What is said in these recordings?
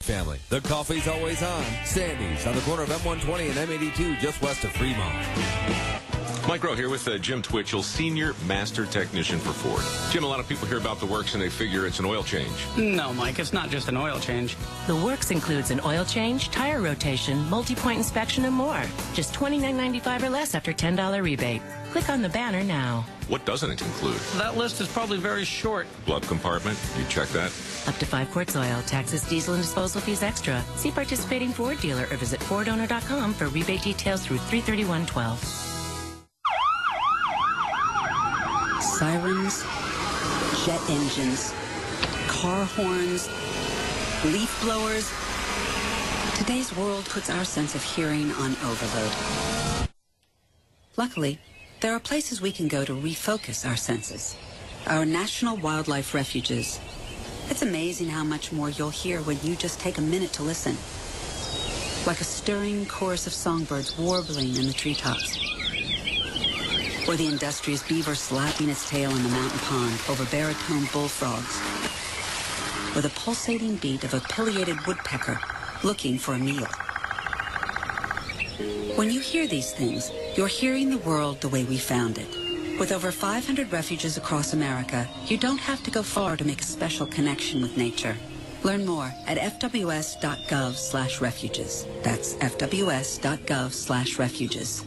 Family. The coffee's always on. Sandy's on the corner of M120 and M82 just west of Fremont. Mike Rowe here with Jim Twitchell, Senior Master Technician for Ford. Jim, a lot of people hear about the works and they figure it's an oil change. No, Mike, it's not just an oil change. The works includes an oil change, tire rotation, multi-point inspection, and more. Just $29.95 or less after $10 rebate. Click on the banner now. What doesn't it include? That list is probably very short. Glove compartment, you check that? Up to 5 quarts oil, taxes, diesel, and disposal fees extra. See participating Ford dealer or visit FordOwner.com for rebate details through 3/31/12. Sirens, jet engines, car horns, leaf blowers. Today's world puts our sense of hearing on overload. Luckily, there are places we can go to refocus our senses. Our national wildlife refuges. It's amazing how much more you'll hear when you just take a minute to listen. Like a stirring chorus of songbirds warbling in the treetops. Or the industrious beaver slapping its tail in the mountain pond over baritone bullfrogs. Or the pulsating beat of a pileated woodpecker looking for a meal. When you hear these things, you're hearing the world the way we found it. With over 500 refuges across America, you don't have to go far to make a special connection with nature. Learn more at fws.gov/refuges. That's fws.gov/refuges.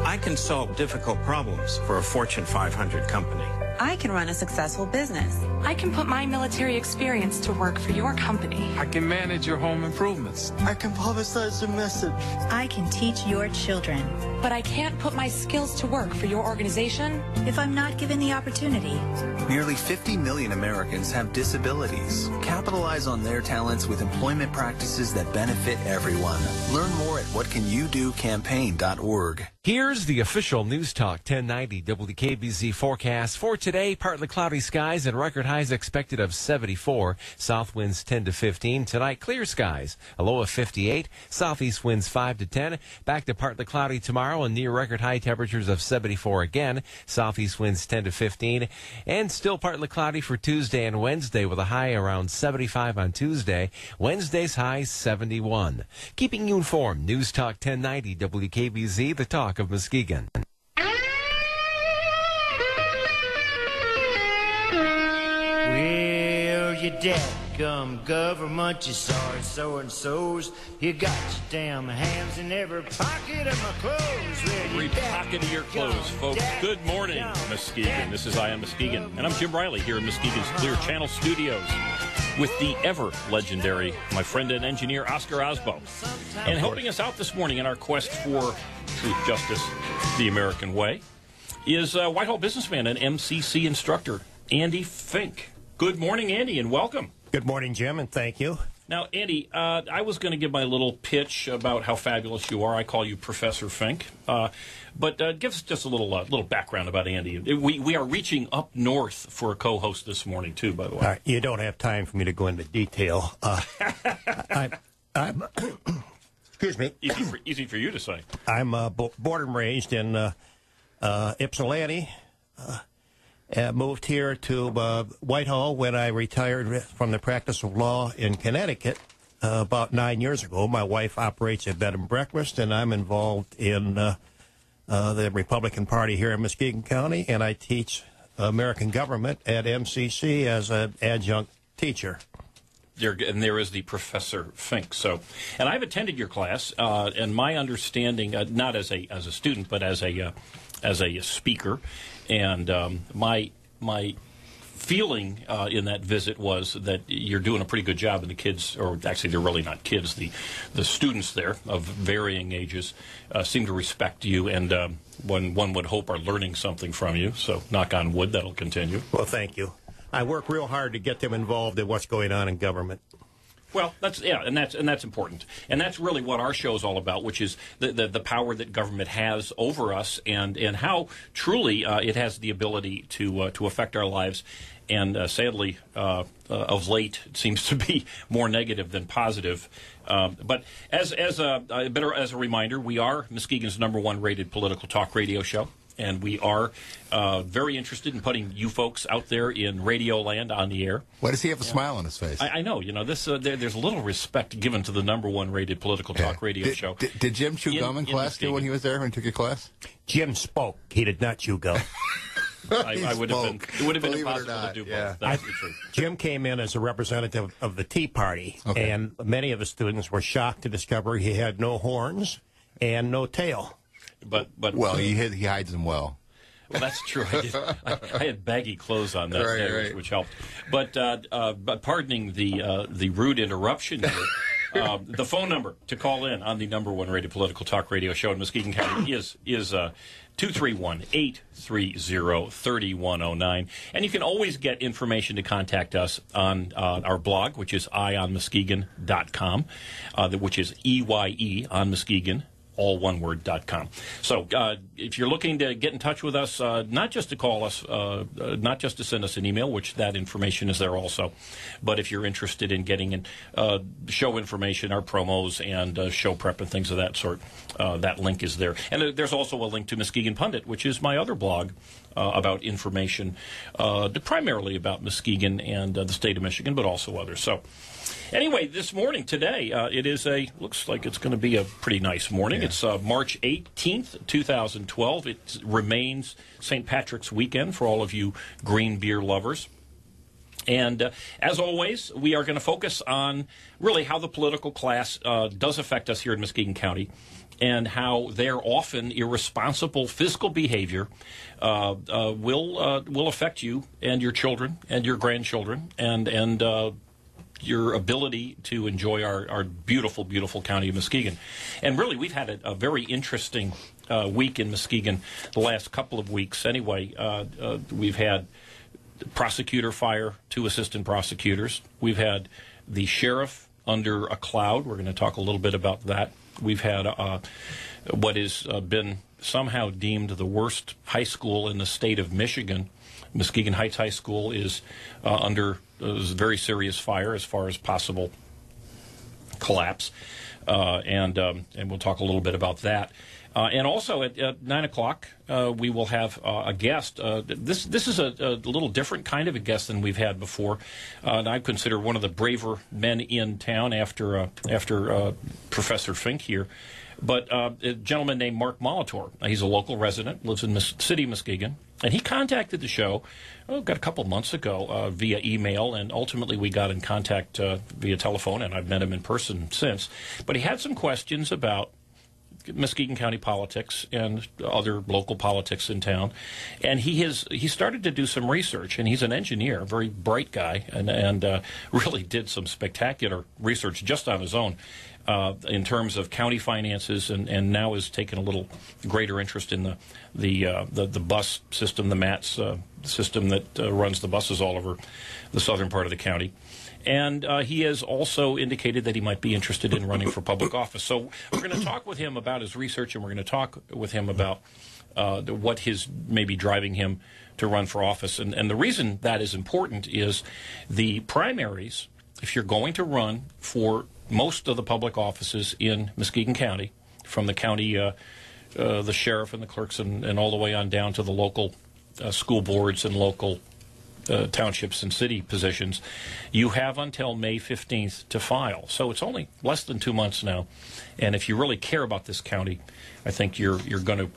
I can solve difficult problems for a Fortune 500 company. I can run a successful business. I can put my military experience to work for your company. I can manage your home improvements. I can publicize your message. I can teach your children. But I can't put my skills to work for your organization if I'm not given the opportunity. Nearly 50 million Americans have disabilities. Capitalize on their talents with employment practices that benefit everyone. Learn more at whatcanyoudocampaign.org. Here's the official News Talk 1090 WKBZ forecast for today. Partly cloudy skies and record highs expected of 74. South winds 10 to 15. Tonight, clear skies, a low of 58. Southeast winds 5 to 10. Back to partly cloudy tomorrow and near record high temperatures of 74 again. Southeast winds 10 to 15. And still partly cloudy for Tuesday and Wednesday with a high around 75 on Tuesday. Wednesday's high 71. Keeping you informed, News Talk 1090 WKBZ, the talk of Muskegon. Well, you dadgum government, you sorry so-and-sos. You got your damn hands in every pocket of my clothes. Well, every pocket of your clothes, folks. Good morning, Muskegon. This is EyeOnMuskegon, and I'm Jim Riley here in Muskegon's Clear Channel Studios with the ever-legendary, my friend and engineer, Oscar Osbo. And helping us out this morning in our quest for truth, justice, the American way, is Whitehall businessman and MCC instructor, Andy Fink. Good morning, Andy, and welcome. Good morning, Jim, and thank you. Now, Andy, I was going to give my little pitch about how fabulous you are. I call you Professor Fink. But give us just a little background about Andy. We are reaching up north for a co-host this morning, too, by the way. You don't have time for me to go into detail. I'm excuse me. Easy for you to say. I'm born and raised in Ypsilanti. Moved here to Whitehall when I retired from the practice of law in Connecticut about 9 years ago. My wife operates a bed and breakfast, and I'm involved in the Republican Party here in Muskegon County, and I teach American government at MCC as an adjunct teacher. And there is the Professor Fink. So, and I've attended your class, and my understanding, not as a student, but as a speaker, and my feeling in that visit was that you're doing a pretty good job, and the kids, or actually they're really not kids, the students there of varying ages seem to respect you, and one would hope are learning something from you. So, knock on wood, that'll continue. Well, thank you. I work real hard to get them involved in what's going on in government. Well, that's important, and that's really what our show is all about, which is the power that government has over us, and how truly it has the ability to affect our lives. And sadly, of late, it seems to be more negative than positive. But as a reminder, we are Muskegon's #1 rated political talk radio show. And we are very interested in putting you folks out there in radio land on the air. Why does he have a smile on his face? I know. This there's a little respect given to the #1 rated political talk radio show. Did Jim chew gum in class too when he was there, when he took your class? Jim spoke. He did not chew gum. It would have been impossible to do both. That's the truth. Jim came in as a representative of the Tea Party, and many of the students were shocked to discover he had no horns and no tail. But well, he hides them well. Well, that's true. I had baggy clothes on that day, which helped. But pardoning the rude interruption here, the phone number to call in on the #1 rated political talk radio show in Muskegon County is 231-830-3109. And you can always get information to contact us on our blog, which is EyeOnMuskegon.com, which is EYE on Muskegon, all one word.com. So if you're looking to get in touch with us, not just to call us, not just to send us an email, which that information is there also, but if you're interested in getting in show information, our promos, and show prep and things of that sort, that link is there. And there's also a link to Muskegon Pundit, which is my other blog about information, primarily about Muskegon and the state of Michigan, but also others. So anyway, this morning, today, looks like it's going to be a pretty nice morning. It's March 18th, 2012. It remains St. Patrick's weekend for all of you green beer lovers. And as always, we are going to focus on really how the political class does affect us here in Muskegon County, and how their often irresponsible fiscal behavior will affect you and your children and your grandchildren and your ability to enjoy our beautiful, beautiful county of Muskegon. And really, we've had a very interesting week in Muskegon the last couple of weeks. Anyway, we've had prosecutor fire 2 assistant prosecutors. We've had the sheriff under a cloud. We're going to talk a little bit about that. We've had what has been somehow deemed the worst high school in the state of Michigan. Muskegon Heights High School is under very serious fire as far as possible collapse, and we'll talk a little bit about that. And also at 9 o'clock, we will have a guest. This is a little different kind of a guest than we've had before. And I consider one of the braver men in town after Professor Fink here. But a gentleman named Mark Molitor. He's a local resident, lives in the city of Muskegon. And he contacted the show got a couple months ago via email, and ultimately we got in contact via telephone, and I've met him in person since. But he had some questions about Muskegon County politics and other local politics in town, and he started to do some research. And he's an engineer, a very bright guy, and really did some spectacular research just on his own in terms of county finances, and now has taken a little greater interest in the bus system, the MATS system that runs the buses all over the southern part of the county. And he has also indicated that he might be interested in running for public office. So we're going to talk with him about his research, and we're going to talk with him about what his maybe driving him to run for office. And the reason that is important is the primaries, if you're going to run for most of the public offices in Muskegon County, from the county, the sheriff and the clerks and all the way on down to the local school boards and local townships and city positions, you have until May 15th to file. So it's only less than 2 months now. And if you really care about this county, I think you're going to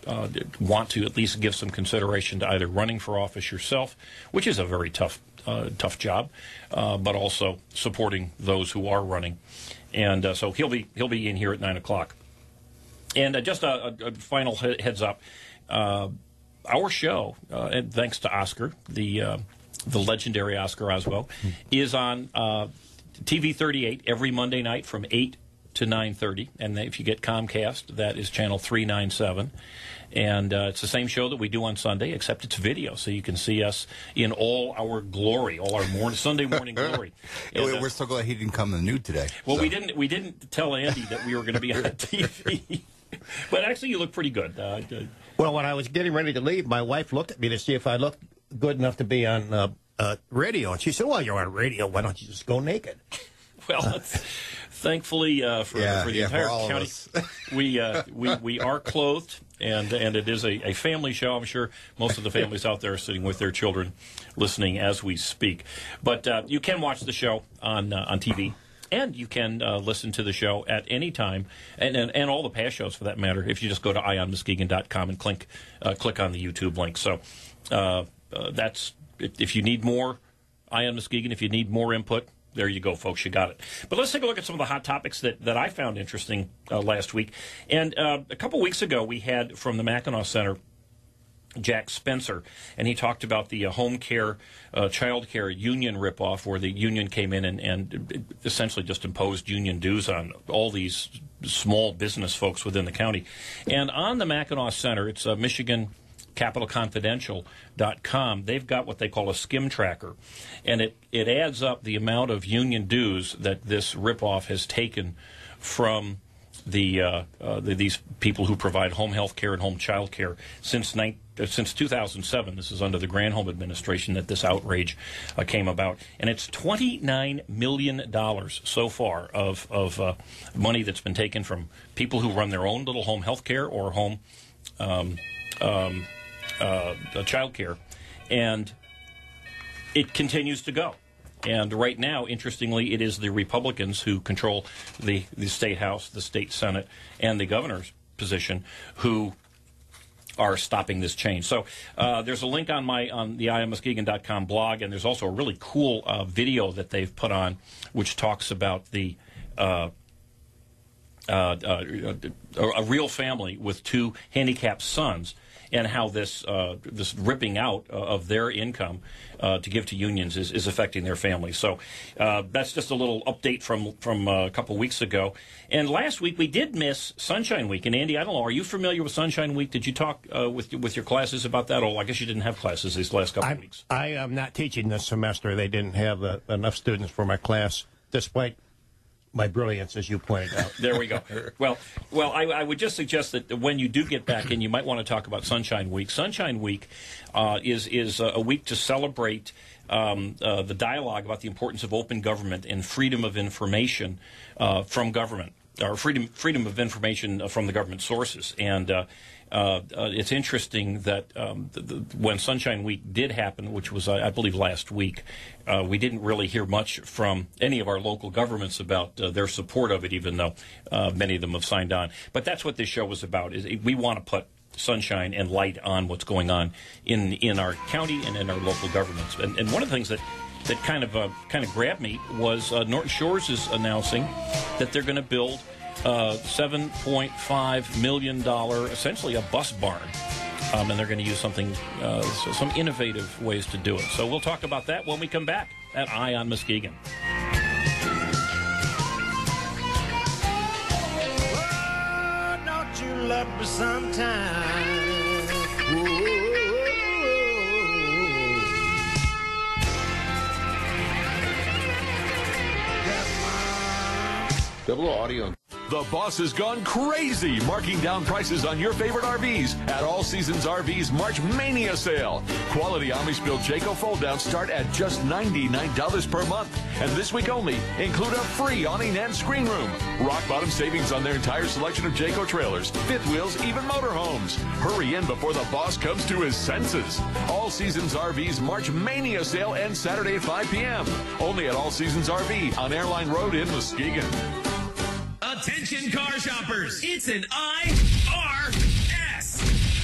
want to at least give some consideration to either running for office yourself, which is a very tough job, but also supporting those who are running. And so he'll be in here at 9 o'clock. And just a final heads up, our show, and thanks to Oscar, the legendary Oscar Oswell, is on TV 38 every Monday night from 8 to 9:30. And if you get Comcast, that is channel 397. And it's the same show that we do on Sunday, except it's video, so you can see us in all our glory, all our Sunday morning glory. And, we're so glad he didn't come in the nude today. Well, so. we didn't tell Andy that we were going to be on TV. But actually, you look pretty good. Well, when I was getting ready to leave, my wife looked at me to see if I looked good enough to be on radio. And she said, well, you're on radio. Why don't you just go naked? Well, Thankfully, for the entire county, we are clothed, and it is a family show. I'm sure most of the families out there are sitting with their children, listening as we speak. But you can watch the show on TV, and you can listen to the show at any time, and all the past shows for that matter. If you just go to EyeOnMuskegon.com and click on the YouTube link. So that's if you need more Eye on Muskegon, if you need more input. There you go, folks. You got it. But let's take a look at some of the hot topics that I found interesting last week. And a couple weeks ago, we had from the Mackinac Center Jack Spencer, and he talked about the home care, child care union ripoff, where the union came in and essentially just imposed union dues on all these small business folks within the county. And on the Mackinac Center, it's MichiganCapitalConfidential.com. They've got what they call a skim tracker, and it adds up the amount of union dues that this ripoff has taken from these people who provide home health care and home child care since 2007. This is under the Granholm administration that this outrage came about, and it's $29 million so far of money that's been taken from people who run their own little home health care or home child care, and it continues to go. And right now, interestingly, it is the Republicans who control the State House, the State Senate, and the governor's position who are stopping this change. So there's a link on the EyeOnMuskegon.com blog, and there's also a really cool video that they've put on which talks about the a real family with two handicapped sons, and how this ripping out of their income to give to unions is affecting their families. So that's just a little update from a couple weeks ago. And last week we did miss Sunshine Week. And Andy, I don't know, are you familiar with Sunshine Week? Did you talk with your classes about that? Oh, I guess you didn't have classes these last couple of weeks. I am not teaching this semester. They didn't have enough students for my class, despite my brilliance, as you pointed out. There we go. Well, I would just suggest that when you do get back in, you might want to talk about Sunshine Week. Sunshine Week is a week to celebrate the dialogue about the importance of open government and freedom of information from government, or freedom of information from the government sources. And it's interesting that when Sunshine Week did happen, which was, I believe, last week, we didn't really hear much from any of our local governments about their support of it, even though many of them have signed on. But that's what this show was about. Is we want to put sunshine and light on what's going on in our county and in our local governments. And one of the things that kind of grabbed me was Norton Shores is announcing that they're going to build $7.5 million, essentially a bus barn. And they're going to use some innovative ways to do it. So we'll talk about that when we come back at Eye on Muskegon. Oh, don't you love me sometime? Double audio. The boss has gone crazy, marking down prices on your favorite RVs at All Seasons RV's March Mania sale. Quality Amish-built Jayco fold-downs start at just $99 per month. And this week only, include a free awning and screen room. Rock-bottom savings on their entire selection of Jayco trailers, fifth wheels, even motorhomes. Hurry in before the boss comes to his senses. All Seasons RV's March Mania sale ends Saturday at 5 p.m. Only at All Seasons RV on Airline Road in Muskegon. Attention car shoppers, it's an IRS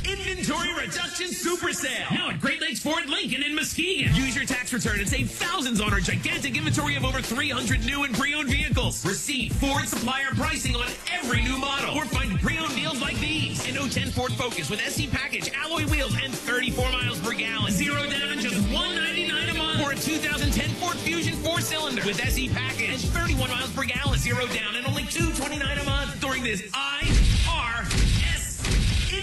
Inventory Reduction Super Sale. Now at Great Lakes Ford Lincoln in Muskegon. Use your tax return and save thousands on our gigantic inventory of over 300 new and pre-owned vehicles. Receive Ford supplier pricing on every new model. Or find pre-owned deals like these. An 010 Ford Focus with SE package, alloy wheels, and 34 miles per gallon. Zero down and just $199 a month. Or a 2010 Ford Fusion 4-cylinder with SE package and 31 miles per gallon. Zero down and only $229 a month during this IRS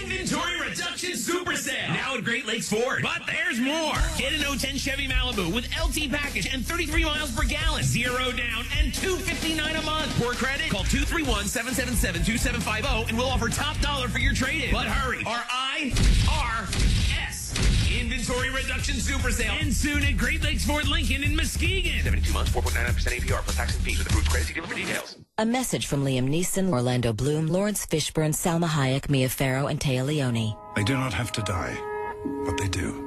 Inventory Reduction Super Sale. Now at Great Lakes Ford. But there's more. Get an 010 Chevy Malibu with LT package and 33 miles per gallon. Zero down and $259 a month. For credit, call 231-777-2750 and we'll offer top dollar for your trade-in. But hurry. Our IRS Inventory Reduction Super Sale. And soon at Great Lakes Ford Lincoln in Muskegon. 72 months, 4.99% APR plus tax and fees with approved credit. See dealer for details. A message from Liam Neeson, Orlando Bloom, Lawrence Fishburne, Salma Hayek, Mia Farrow, and Téa Leoni. They do not have to die, but they do.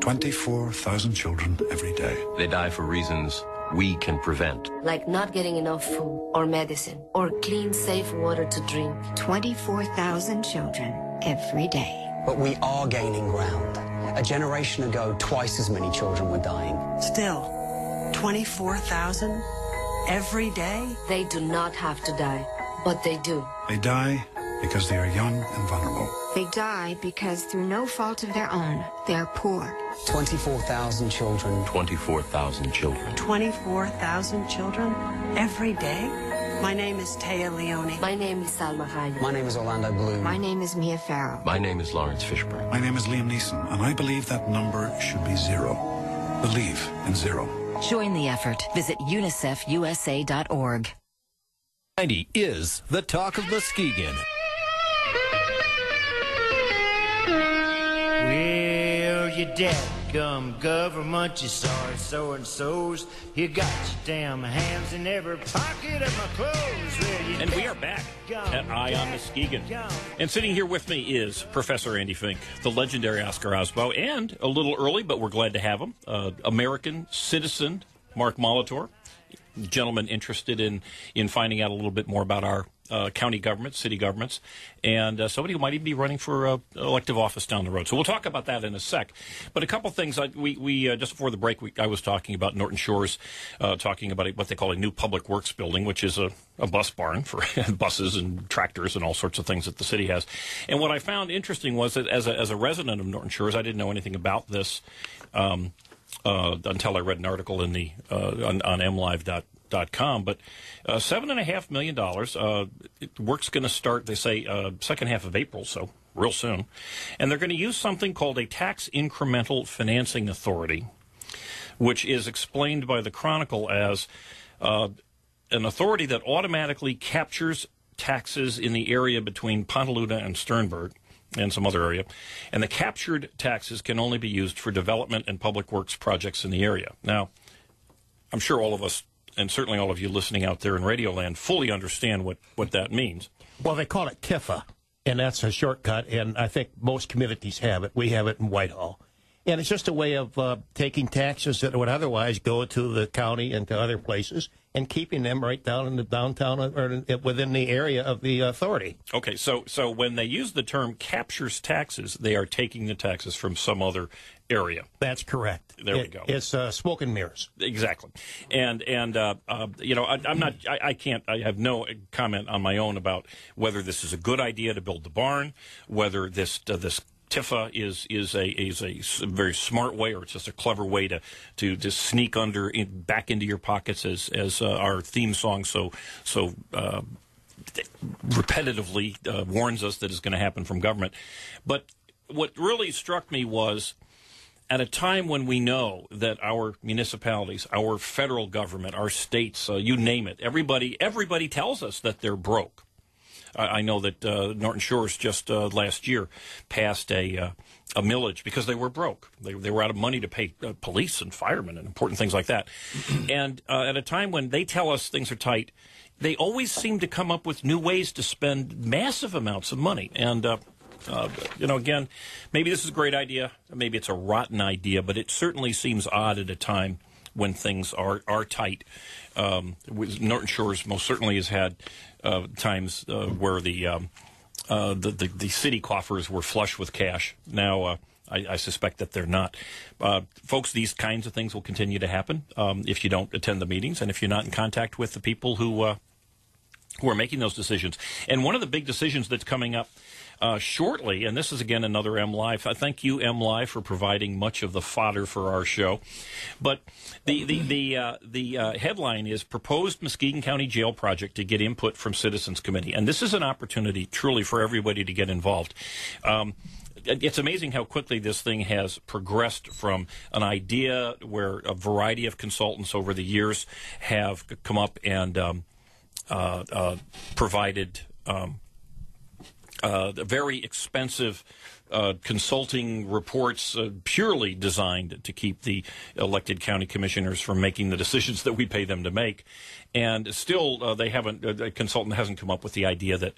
24,000 children every day. They die for reasons we can prevent. Like not getting enough food or medicine or clean, safe water to drink. 24,000 children every day. But we are gaining ground. A generation ago, twice as many children were dying. Still, 24,000 every day? They do not have to die, but they do. They die because they are young and vulnerable. They die because, through no fault of their own, they are poor. 24,000 children. 24,000 children. 24,000 children every day? My name is Téa Leoni. My name is Salma Hayek. My name is Orlando Bloom. My name is Mia Farrow. My name is Lawrence Fishburne. My name is Liam Neeson, and I believe that number should be 0. Believe in 0. Join the effort. Visit unicefusa.org. 90 is the talk of Muskegon. Well, you dadgum government, you sorry so-and-sos. You got your damn hands in every pocket of my clothes. Well, and we are back at Eye on Muskegon. And sitting here with me is Professor Andy Fink, the legendary Oscar Osbow, and a little early, but we're glad to have him, American citizen Mark Molitor, gentleman interested in finding out a little bit more about our county governments, city governments, and somebody who might even be running for elective office down the road. So we'll talk about that in a sec. But a couple things. We just before the break, I was talking about Norton Shores, talking about what they call a new public works building, which is a bus barn for buses and tractors and all sorts of things that the city has. And what I found interesting was that as a resident of Norton Shores, I didn't know anything about this until I read an article in the on mlive.com, but $7.5 million. Work's going to start, they say, second half of April, so real soon. And they're going to use something called a tax incremental financing authority, which is explained by the Chronicle as an authority that automatically captures taxes in the area between Pontaluna and Sternberg and some other area, and the captured taxes can only be used for development and public works projects in the area. Now, I'm sure all of us, and certainly all of you listening out there in Radioland, fully understand what that means. Well, they call it TIFA, and that's a shortcut, and I think most communities have it. We have it in Whitehall. And it's just a way of taking taxes that would otherwise go to the county and to other places and keeping them right down in the downtown or within the area of the authority. Okay, so when they use the term captures taxes, they are taking the taxes from some other area. That's correct. There we go. It's smoke and mirrors. Exactly. And you know, I have no comment on my own about whether this is a good idea to build the barn, whether this TIFA is a very smart way, or it's just a clever way to sneak back into your pockets, as our theme song so repetitively warns us that is going to happen from government. But what really struck me was, at a time when we know that our municipalities, our federal government, our states, you name it, everybody tells us that they're broke. I know that Norton Shores just last year passed a millage because they were broke. They were out of money to pay police and firemen and important things like that. And at a time when they tell us things are tight, they always seem to come up with new ways to spend massive amounts of money. And you know, again, maybe this is a great idea, maybe it's a rotten idea, but it certainly seems odd at a time when things are tight. Norton Shores most certainly has had times where the city coffers were flush with cash. Now, I suspect that they're not. Folks, these kinds of things will continue to happen if you don't attend the meetings and if you're not in contact with the people who are making those decisions. And one of the big decisions that's coming up shortly, and this is again another MLive. Thank you, MLive, for providing much of the fodder for our show. But the headline is "Proposed Muskegon County Jail Project to Get Input from Citizens Committee," and this is an opportunity truly for everybody to get involved. It's amazing how quickly this thing has progressed from an idea where a variety of consultants over the years have come up and provided very expensive consulting reports purely designed to keep the elected county commissioners from making the decisions that we pay them to make. And still, they haven't. A consultant hasn't come up with the idea that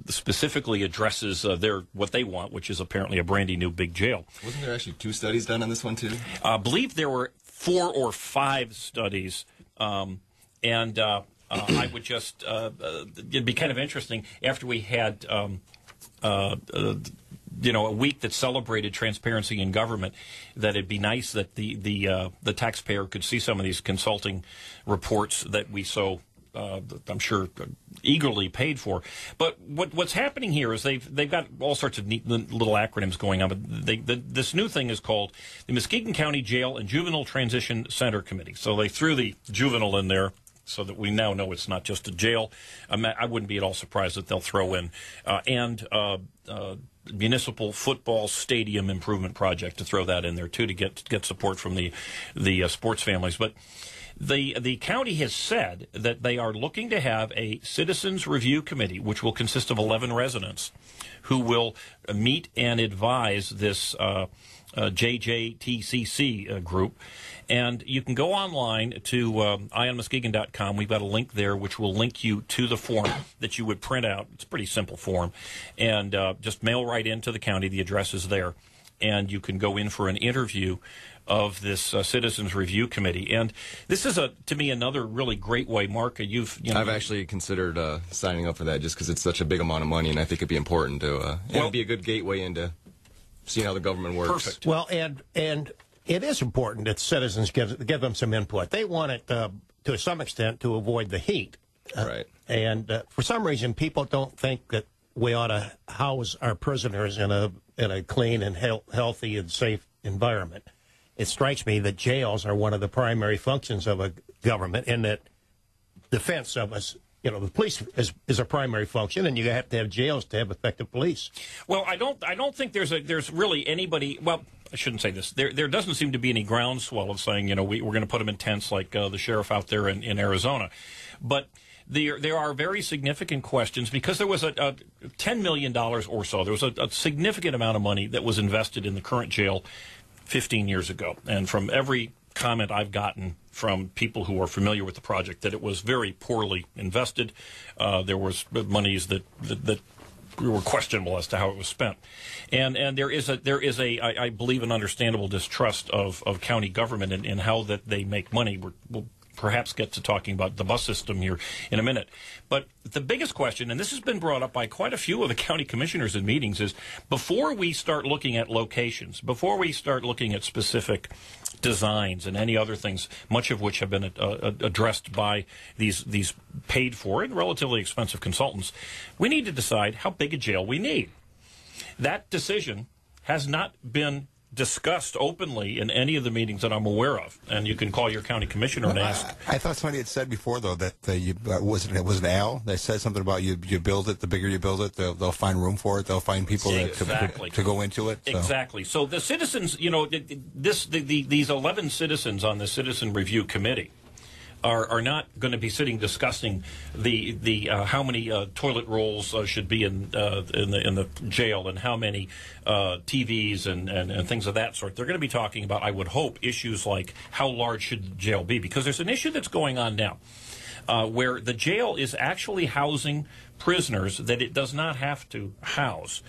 specifically addresses what they want, which is apparently a brandy new big jail. Wasn't there actually 2 studies done on this one too? I believe there were 4 or 5 studies, and I would just it'd be kind of interesting after we had. A week that celebrated transparency in government, that it'd be nice that the taxpayer could see some of these consulting reports that we so I'm sure eagerly paid for. But what's happening here is they've got all sorts of neat little acronyms going on. But this new thing is called the Muskegon County Jail and Juvenile Transition Center Committee. So they threw the juvenile in there, so that we now know it's not just a jail. I wouldn't be at all surprised that they'll throw in municipal football stadium improvement project to throw that in there too, to get support from the sports families. But the county has said that they are looking to have a citizens review committee, which will consist of 11 residents, who will meet and advise this JJTCC group. And you can go online to EyeOnMuskegon.com. We've got a link there which will link you to the form that you would print out. It's a pretty simple form. And just mail right into the county. The address is there. And you can go in for an interview of this Citizens Review Committee. And this is, to me, another really great way, Mark. I've actually considered signing up for that just because it's such a big amount of money, and I think it'd be important to it'd be a good gateway into seeing how the government works. Perfect. Well, and it is important that citizens give them some input. They want it, to some extent, to avoid the heat. Right. And for some reason, people don't think that we ought to house our prisoners in a clean and healthy and safe environment. It strikes me that jails are one of the primary functions of a government, and that defense of us, the police is a primary function, and you have to have jails to have effective police. Well, I don't think there's really anybody. Well, I shouldn't say this. There doesn't seem to be any groundswell of saying, we're going to put them in tents like the sheriff out there in Arizona. But there are very significant questions, because there was a $10 million or so. There was a significant amount of money that was invested in the current jail 15 years ago. And from every comment I've gotten from people who are familiar with the project, that it was very poorly invested. There was monies that were questionable as to how it was spent, and there is I believe an understandable distrust of county government and how that they make money. We'll perhaps get to talking about the bus system here in a minute. But the biggest question, and this has been brought up by quite a few of the county commissioners in meetings, is before we start looking at locations, before we start looking at specific designs and any other things, much of which have been addressed by these paid for and relatively expensive consultants, we need to decide how big a jail we need. That decision has not been discussed openly in any of the meetings that I'm aware of, and you can call your county commissioner and ask. I thought somebody had said before, though, that was it Al? They said something about you build it, the bigger you build it, they'll find room for it, they'll find people to go into it. So. Exactly. So the citizens, these 11 citizens on the Citizen Review Committee are not going to be sitting discussing the how many toilet rolls should be in the jail and how many TVs and things of that sort. They're going to be talking about, I would hope, issues like how large should the jail be, because there's an issue that's going on now where the jail is actually housing prisoners that it does not have to house.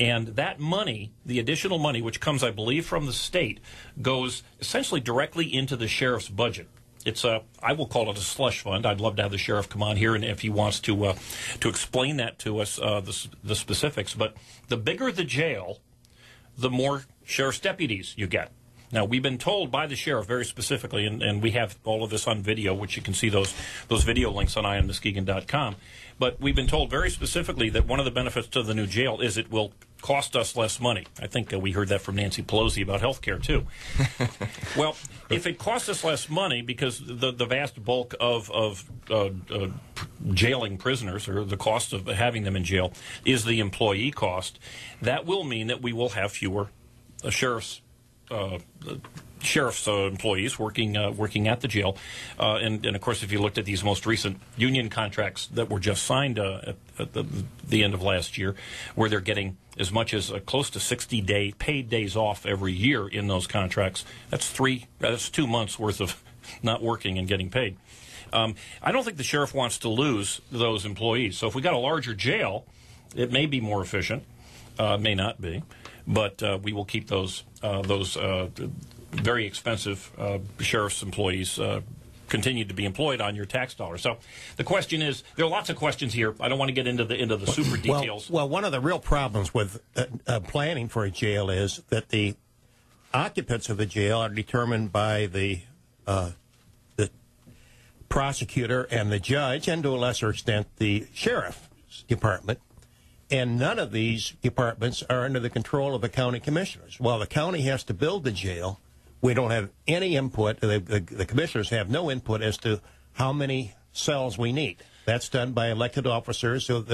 And that money, the additional money, which comes, I believe, from the state, goes essentially directly into the sheriff's budget. It's I will call it a slush fund. I'd love to have the sheriff come on here, and if he wants to explain that to us, the specifics. But the bigger the jail, the more sheriff's deputies you get. Now, we've been told by the sheriff very specifically, and we have all of this on video, which you can see those video links on EyeOnMuskegon.com. But we've been told very specifically that one of the benefits to the new jail is it will cost us less money. I think we heard that from Nancy Pelosi about health care, too. Well, if it costs us less money because the vast bulk of jailing prisoners, or the cost of having them in jail, is the employee cost, that will mean that we will have fewer sheriff's sheriff's employees working at the jail, and of course, if you looked at these most recent union contracts that were just signed at the end of last year, where they're getting as much as close to 60 paid days off every year in those contracts, that's 2 months worth of not working and getting paid. I don't think the sheriff wants to lose those employees. So if we got a larger jail, it may be more efficient, may not be, but we will keep those very expensive sheriff's employees continue to be employed on your tax dollars. So the question is, there are lots of questions here. I don't want to get into the super details. Well, one of the real problems with planning for a jail is that the occupants of the jail are determined by the prosecutor and the judge, and to a lesser extent the sheriff's department. And none of these departments are under the control of the county commissioners. While the county has to build the jail, we don't have any input. The commissioners have no input as to how many cells we need. That's done by elected officers who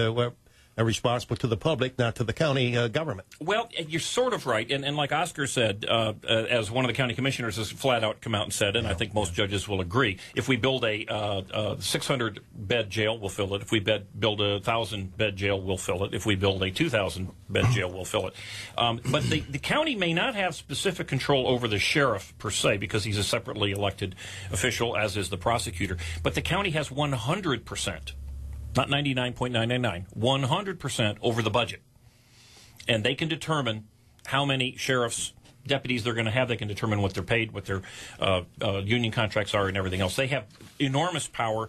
are responsible to the public, not to the county government. Well, you're sort of right. And like Oscar said, as one of the county commissioners has flat out come out and said, and I think most judges will agree, if we build a 600-bed jail, we'll fill it. If we build a 1,000-bed jail, we'll fill it. If we build a 2,000-bed jail, we'll fill it. But the county may not have specific control over the sheriff, per se, because he's a separately elected official, as is the prosecutor. But the county has 100%. Not 99.999, 100% over the budget. And they can determine how many sheriff's deputies they're going to have. They can determine what they're paid, what their union contracts are, and everything else. They have enormous power,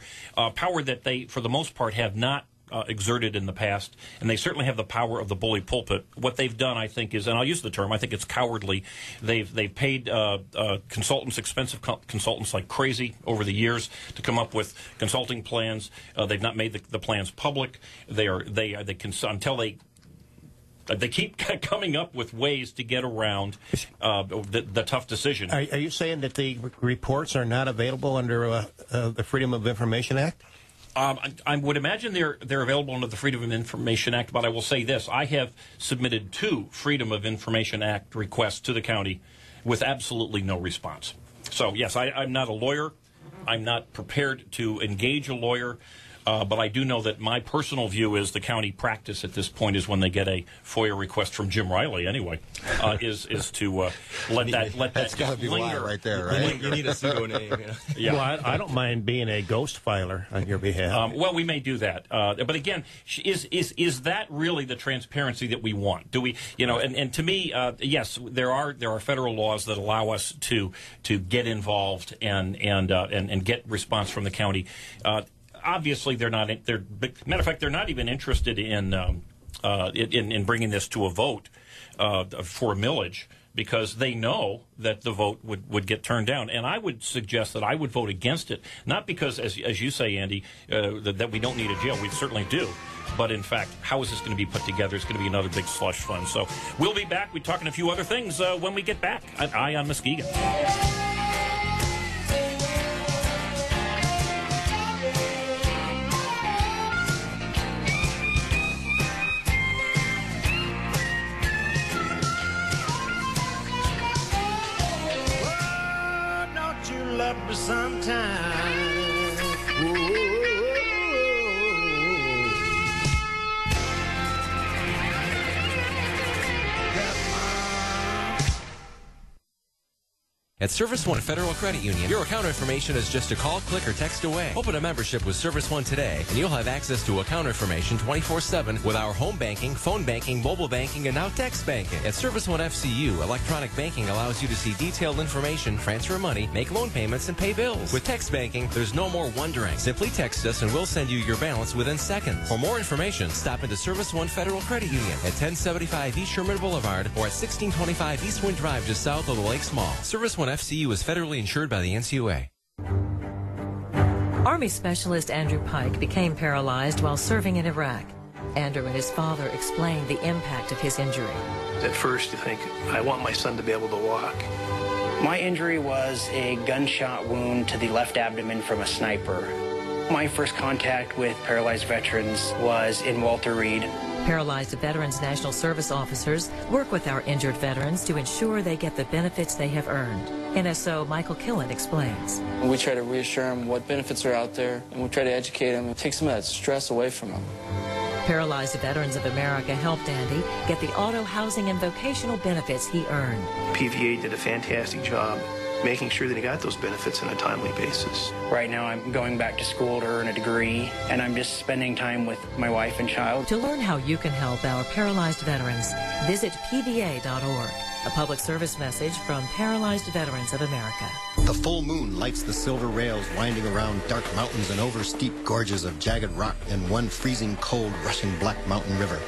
power that they, for the most part, have not exerted in the past, and they certainly have the power of the bully pulpit. What they've done, I think, is, and I'll use the term, I think it's cowardly. They've paid consultants, expensive consultants like crazy over the years to come up with consulting plans. They've not made the plans public. Until they keep coming up with ways to get around the tough decision. Are you saying that the reports are not available under the Freedom of Information Act? I would imagine they're available under the Freedom of Information Act, but I will say this. I have submitted 2 Freedom of Information Act requests to the county with absolutely no response. So, yes, I'm not a lawyer. I'm not prepared to engage a lawyer. But I do know that my personal view is the county practice at this point is when they get a FOIA request from Jim Riley, anyway, is to let that that's got to be linger right there, right? You need a pseudonym. You know? Yeah. Well, I don't mind being a ghost filer on your behalf. Well, we may do that, but again, is that really the transparency that we want? Do we, and to me, yes, there are federal laws that allow us to get involved and get response from the county. Obviously, they're not. Matter of fact, they're not even interested in bringing this to a vote for a millage, because they know that the vote would get turned down. And I would suggest that I would vote against it, not because, as you say, Andy, that we don't need a jail. We certainly do. But in fact, how is this going to be put together? It's going to be another big slush fund. So we'll be back. We're talking a few other things when we get back at Eye on Muskegon. Love me sometime. At Service One Federal Credit Union, your account information is just a call, click, or text away. Open a membership with Service One today, and you'll have access to account information 24/7 with our home banking, phone banking, mobile banking, and now text banking. At Service One FCU, electronic banking allows you to see detailed information, transfer money, make loan payments, and pay bills. With text banking, there's no more wondering. Simply text us, and we'll send you your balance within seconds. For more information, stop into Service One Federal Credit Union at 1075 East Sherman Boulevard or at 1625 East Wind Drive, just south of the Lakes Mall. Service One FCU is federally insured by the NCUA. Army Specialist Andrew Pike became paralyzed while serving in Iraq. Andrew and his father explained the impact of his injury. At first, you think, I want my son to be able to walk. My injury was a gunshot wound to the left abdomen from a sniper. My first contact with paralyzed veterans was in Walter Reed. Paralyzed Veterans National Service officers work with our injured veterans to ensure they get the benefits they have earned. NSO Michael Killen explains. We try to reassure them what benefits are out there, and we try to educate them and take some of that stress away from them. Paralyzed Veterans of America helped Andy get the auto, housing, and vocational benefits he earned. PVA did a fantastic job making sure that he got those benefits on a timely basis. Right now I'm going back to school to earn a degree, and I'm just spending time with my wife and child. To learn how you can help our paralyzed veterans, visit pva.org. A public service message from Paralyzed Veterans of America. The full moon lights the silver rails winding around dark mountains and over steep gorges of jagged rock and one freezing cold rushing black mountain river.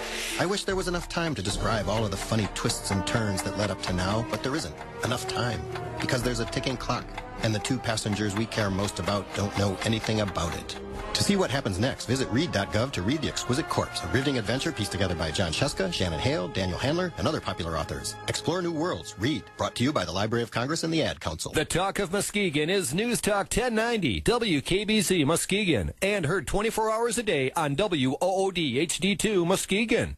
I wish there was enough time to describe all of the funny twists and turns that led up to now, but there isn't enough time because there's a ticking clock and the two passengers we care most about don't know anything about it. To see what happens next, visit read.gov to read The Exquisite Corpse, a riveting adventure pieced together by John Cheska, Shannon Hale, Daniel Handler, and other popular authors. Explore new worlds. Read. Brought to you by the Library of Congress and the Ad Council. The Talk of Muskegon is News Talk 1090, WKBC Muskegon, and heard 24 hours a day on WOOD HD2 Muskegon.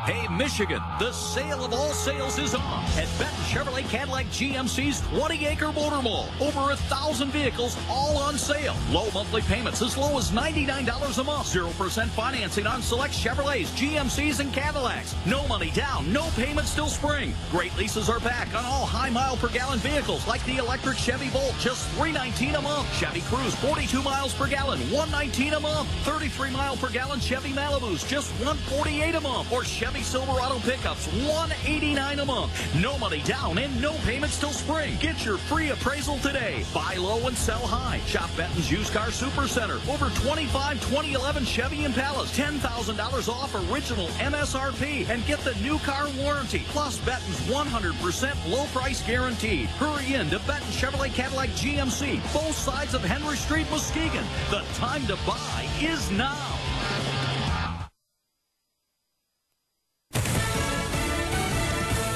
Hey, Michigan, the sale of all sales is on at Benton Chevrolet Cadillac GMC's 20-acre motor mall. Over 1,000 vehicles, all on sale. Low monthly payments as low as $99 a month. 0% financing on select Chevrolets, GMCs, and Cadillacs. No money down, no payments till spring. Great leases are back on all high mile per gallon vehicles like the electric Chevy Volt, just $319 a month. Chevy Cruze, 42 miles per gallon, $119 a month. 33 mile per gallon Chevy Malibus, just $148 a month. Or Chevy Silverado pickups, $189 a month. No money down and no payments till spring. Get your free appraisal today. Buy low and sell high. Shop Benton's Used Car Super Center. Over 25 2011 Chevy Impalas. $10,000 off original MSRP. And get the new car warranty. Plus Benton's 100% low price guaranteed. Hurry in to Benton Chevrolet Cadillac GMC. Both sides of Henry Street, Muskegon. The time to buy is now.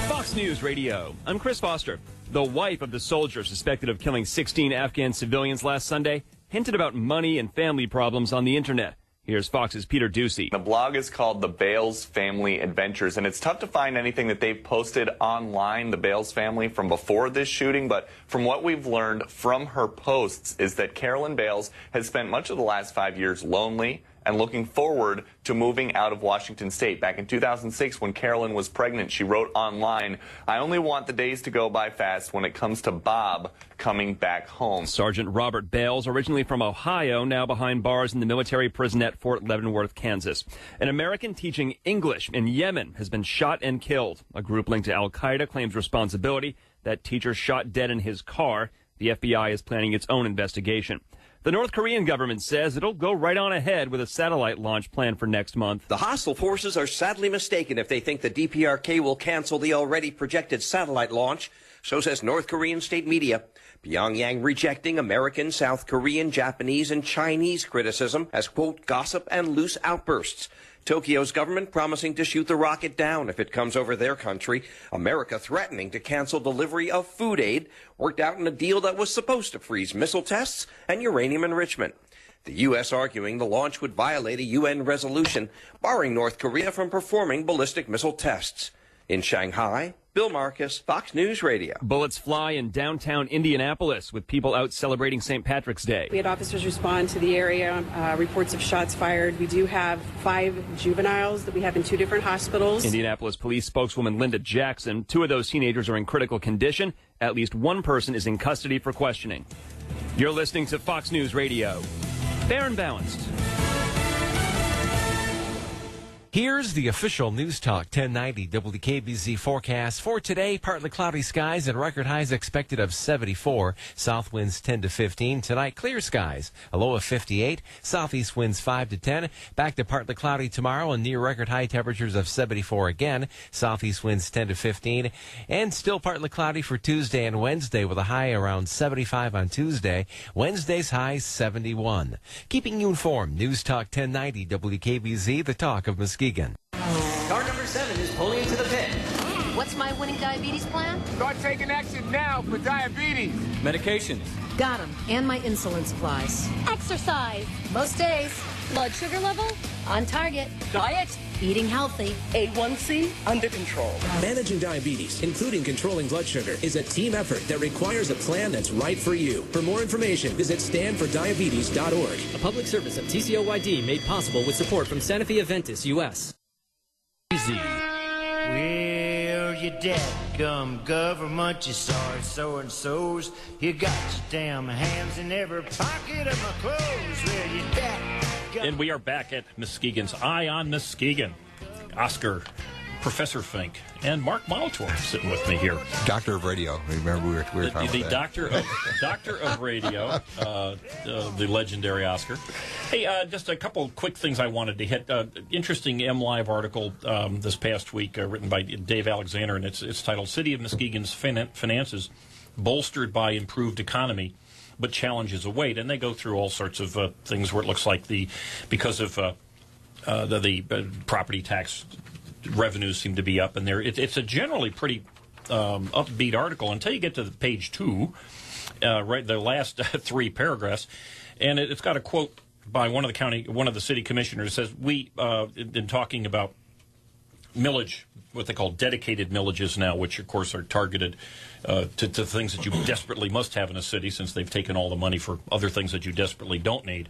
Fox News Radio. I'm Chris Foster. The wife of the soldier suspected of killing 16 Afghan civilians last Sunday hinted about money and family problems on the internet. Here's Fox's Peter Ducey. The blog is called The Bales Family Adventures, and it's tough to find anything that they've posted online, the Bales family, from before this shooting. But from what we've learned from her posts is that Carolyn Bales has spent much of the last 5 years lonely and looking forward to moving out of Washington State. Back in 2006, when Carolyn was pregnant, she wrote online, "I only want the days to go by fast when it comes to Bob coming back home." Sergeant Robert Bales, originally from Ohio, now behind bars in the military prison at Fort Leavenworth, Kansas. An American teaching English in Yemen has been shot and killed. A group linked to al-Qaeda claims responsibility. That teacher shot dead in his car. The FBI is planning its own investigation. The North Korean government says it'll go right on ahead with a satellite launch planned for next month. The hostile forces are sadly mistaken if they think the DPRK will cancel the already projected satellite launch. So says North Korean state media. Pyongyang rejecting American, South Korean, Japanese, and Chinese criticism as, quote, gossip and loose outbursts. Tokyo's government promising to shoot the rocket down if it comes over their country. America threatening to cancel delivery of food aid, worked out in a deal that was supposed to freeze missile tests and uranium enrichment. The U.S. arguing the launch would violate a UN resolution barring North Korea from performing ballistic missile tests. In Shanghai, Bill Marcus, Fox News Radio. Bullets fly in downtown Indianapolis with people out celebrating St. Patrick's Day. We had officers respond to the area, reports of shots fired. We do have 5 juveniles that we have in 2 different hospitals. Indianapolis police spokeswoman Linda Jackson. 2 of those teenagers are in critical condition. At least 1 person is in custody for questioning. You're listening to Fox News Radio. Fair and balanced. Here's the official News Talk 1090 WKBZ forecast for today. Partly cloudy skies and record highs expected of 74. South winds 10 to 15. Tonight, clear skies, a low of 58. Southeast winds 5 to 10. Back to partly cloudy tomorrow and near record high temperatures of 74 again. Southeast winds 10 to 15. And still partly cloudy for Tuesday and Wednesday with a high around 75 on Tuesday. Wednesday's high 71. Keeping you informed, News Talk 1090 WKBZ, the talk of Muskegon. Car number 7 is pulling into the pit. What's my winning diabetes plan? Start taking action now for diabetes. Medications. Got them. And my insulin supplies. Exercise. Most days. Blood sugar level? On target. Diet? Eating healthy. A1C? Under control. Managing diabetes, including controlling blood sugar, is a team effort that requires a plan that's right for you. For more information, visit standfordiabetes.org. A public service of TCOYD made possible with support from Sanofi Aventis, U.S. Well, you dadgum government, you sorry so-and-sos. You got your damn hands in every pocket of my clothes. Well, you dadgum. And we are back at Muskegon's Eye on Muskegon. Oscar, Professor Fink, and Mark Molitor sitting with me here. Doctor of Radio. Remember we were talking the about that. Doctor of Radio, the legendary Oscar. Hey, just a couple quick things I wanted to hit. Interesting MLive article this past week written by Dave Alexander, and it's titled "City of Muskegon's Finances Bolstered by Improved Economy, but Challenges Await." And they go through all sorts of things where it looks like because of the property tax revenues seem to be up, and it's a generally pretty upbeat article until you get to page 2, right, the last 3 paragraphs, and it's got a quote by one of the city commissioners. Says, we in talking about millage, what they call dedicated millages now, which of course are targeted to things that you desperately must have in a city, since they've taken all the money for other things that you desperately don't need.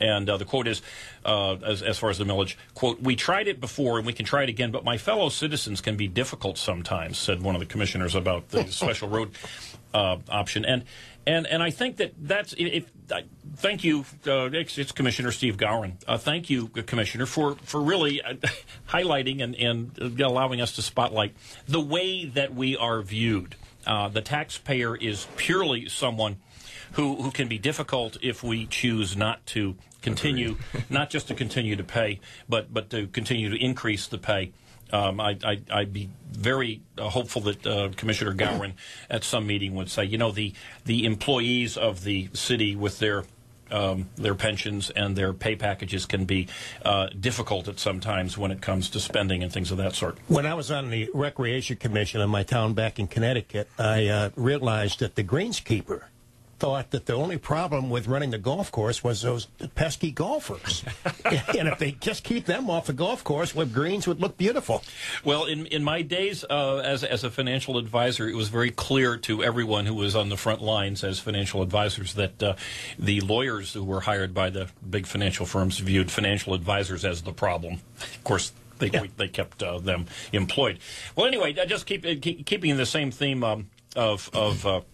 And the quote is, as far as the millage, quote, "We tried it before and we can try it again, but my fellow citizens can be difficult sometimes," said one of the commissioners about the special road option. And I think that's thank you, it's Commissioner Steve Gowron. Thank you, Commissioner, for really highlighting and allowing us to spotlight the way that we are viewed. The taxpayer is purely someone who can be difficult if we choose not to continue, not just to continue to pay, but to continue to increase the pay. I'd be very hopeful that Commissioner Gowron at some meeting would say, the employees of the city with their pensions and their pay packages can be difficult at some times when it comes to spending and things of that sort. When I was on the Recreation Commission in my town back in Connecticut, I realized that the greenskeeper thought that the only problem with running the golf course was those pesky golfers. And if they just keep them off the golf course, well, greens would look beautiful. Well, in my days as a financial advisor, it was very clear to everyone who was on the front lines as financial advisors that the lawyers who were hired by the big financial firms viewed financial advisors as the problem. Of course, they kept them employed. Well, anyway, just keeping the same theme of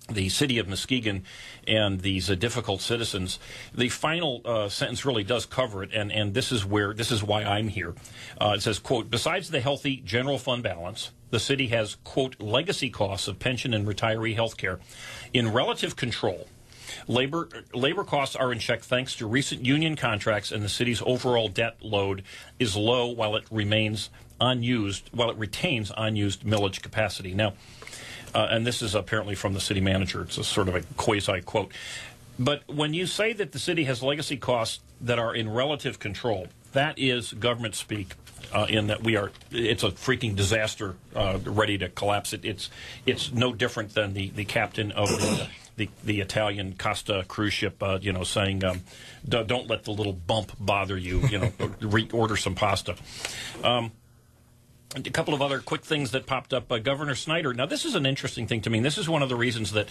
the city of Muskegon and these difficult citizens. The final sentence really does cover it, and this is why I'm here. It says, quote, "Besides the healthy general fund balance, the city has, quote, legacy costs of pension and retiree health care in relative control. Labor costs are in check thanks to recent union contracts, and the city's overall debt load is low while it retains unused millage capacity." Now, and this is apparently from the city manager. It's a sort of a quasi-quote. But when you say that the city has legacy costs that are in relative control, that is government speak, in that it's a freaking disaster ready to collapse. It's no different than the captain of the Italian Costa cruise ship, saying, don't let the little bump bother you, order some pasta. A couple of other quick things that popped up. Governor Snyder. Now, this is an interesting thing to me. This is one of the reasons that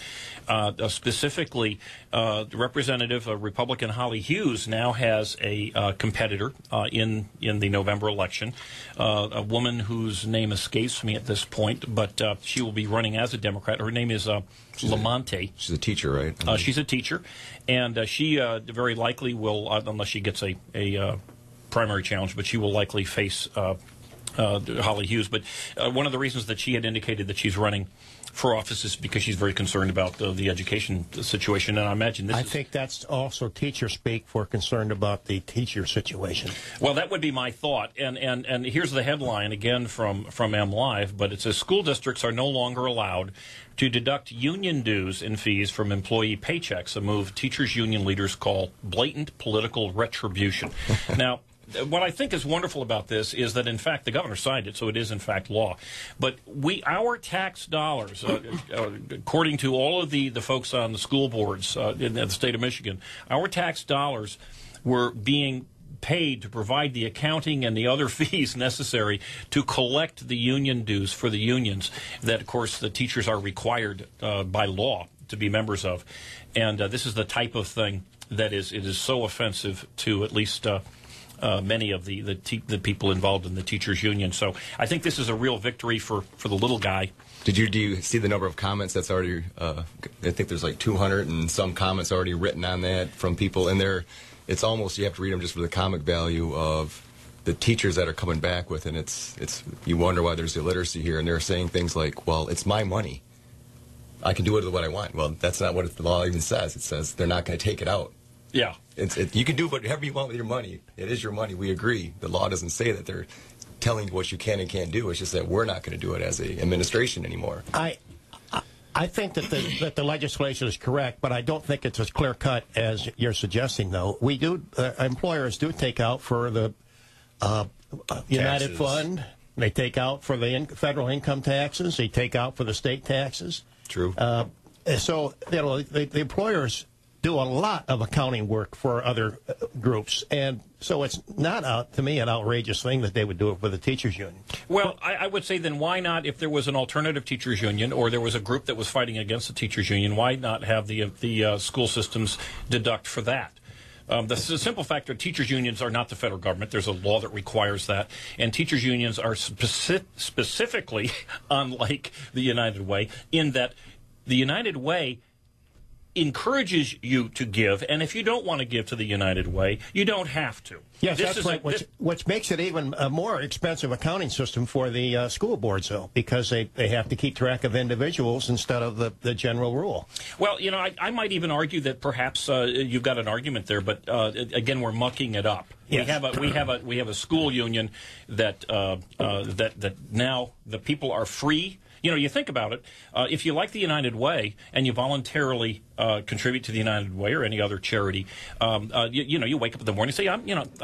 specifically Representative Republican Holly Hughes now has a competitor in the November election, a woman whose name escapes me at this point, but she will be running as a Democrat. Her name is Lamonte. She's a teacher, right? She's a teacher, and she very likely will, unless she gets a primary challenge, but she will likely face Holly Hughes. But one of the reasons that she had indicated that she's running for office is because she's very concerned about the education situation, and I imagine I think that's also teacher speak for concerned about the teacher situation. Well, that would be my thought, and here's the headline again from MLive, but it says school districts are no longer allowed to deduct union dues and fees from employee paychecks, a move teachers union leaders call blatant political retribution. Now, what I think is wonderful about this is that, in fact, the governor signed it, so it is, in fact, law. But our tax dollars, according to all of the folks on the school boards in the state of Michigan, our tax dollars were being paid to provide the accounting and the other fees necessary to collect the union dues for the unions that, of course, the teachers are required by law to be members of. And this is the type of thing that it is so offensive to at least many of the people involved in the teachers union. So I think this is a real victory for the little guy. Do you see the number of comments that's already, I think there's like 200 and some comments already written on that from people, and it's almost, you have to read them just for the comic value of the teachers that are coming back with, and it's you wonder why there's illiteracy here, and they're saying things like, well, it's my money. I can do it what I want. Well, that's not what the law even says. It says they're not going to take it out. Yeah. You can do whatever you want with your money. It is your money. We agree. The law doesn't say that they're telling you what you can and can't do. It's just that we're not going to do it as an administration anymore. I think that the legislation is correct, but I don't think it's as clear cut as you're suggesting. Though employers do take out for the United Fund. They take out for the federal income taxes. They take out for the state taxes. True. So the employers do a lot of accounting work for other groups, and so it's not, to me, an outrageous thing that they would do it for the teachers union. Well, I would say then why not, if there was an alternative teachers union or there was a group that was fighting against the teachers union, why not have the school systems deduct for that? The simple fact that teachers unions are not the federal government. There's a law that requires that. And teachers unions are specifically unlike the United Way in that the United Way encourages you to give, and if you don't want to give to the United Way, you don't have to. Yes, that's right, which makes it even a more expensive accounting system for the school boards, though, because they have to keep track of individuals instead of the general rule. Well, I might even argue that perhaps you've got an argument there, but again, we're mucking it up. Yes. We have a school union that now the people are free. You think about it. If you like the United Way and you voluntarily contribute to the United Way or any other charity, you wake up in the morning and say,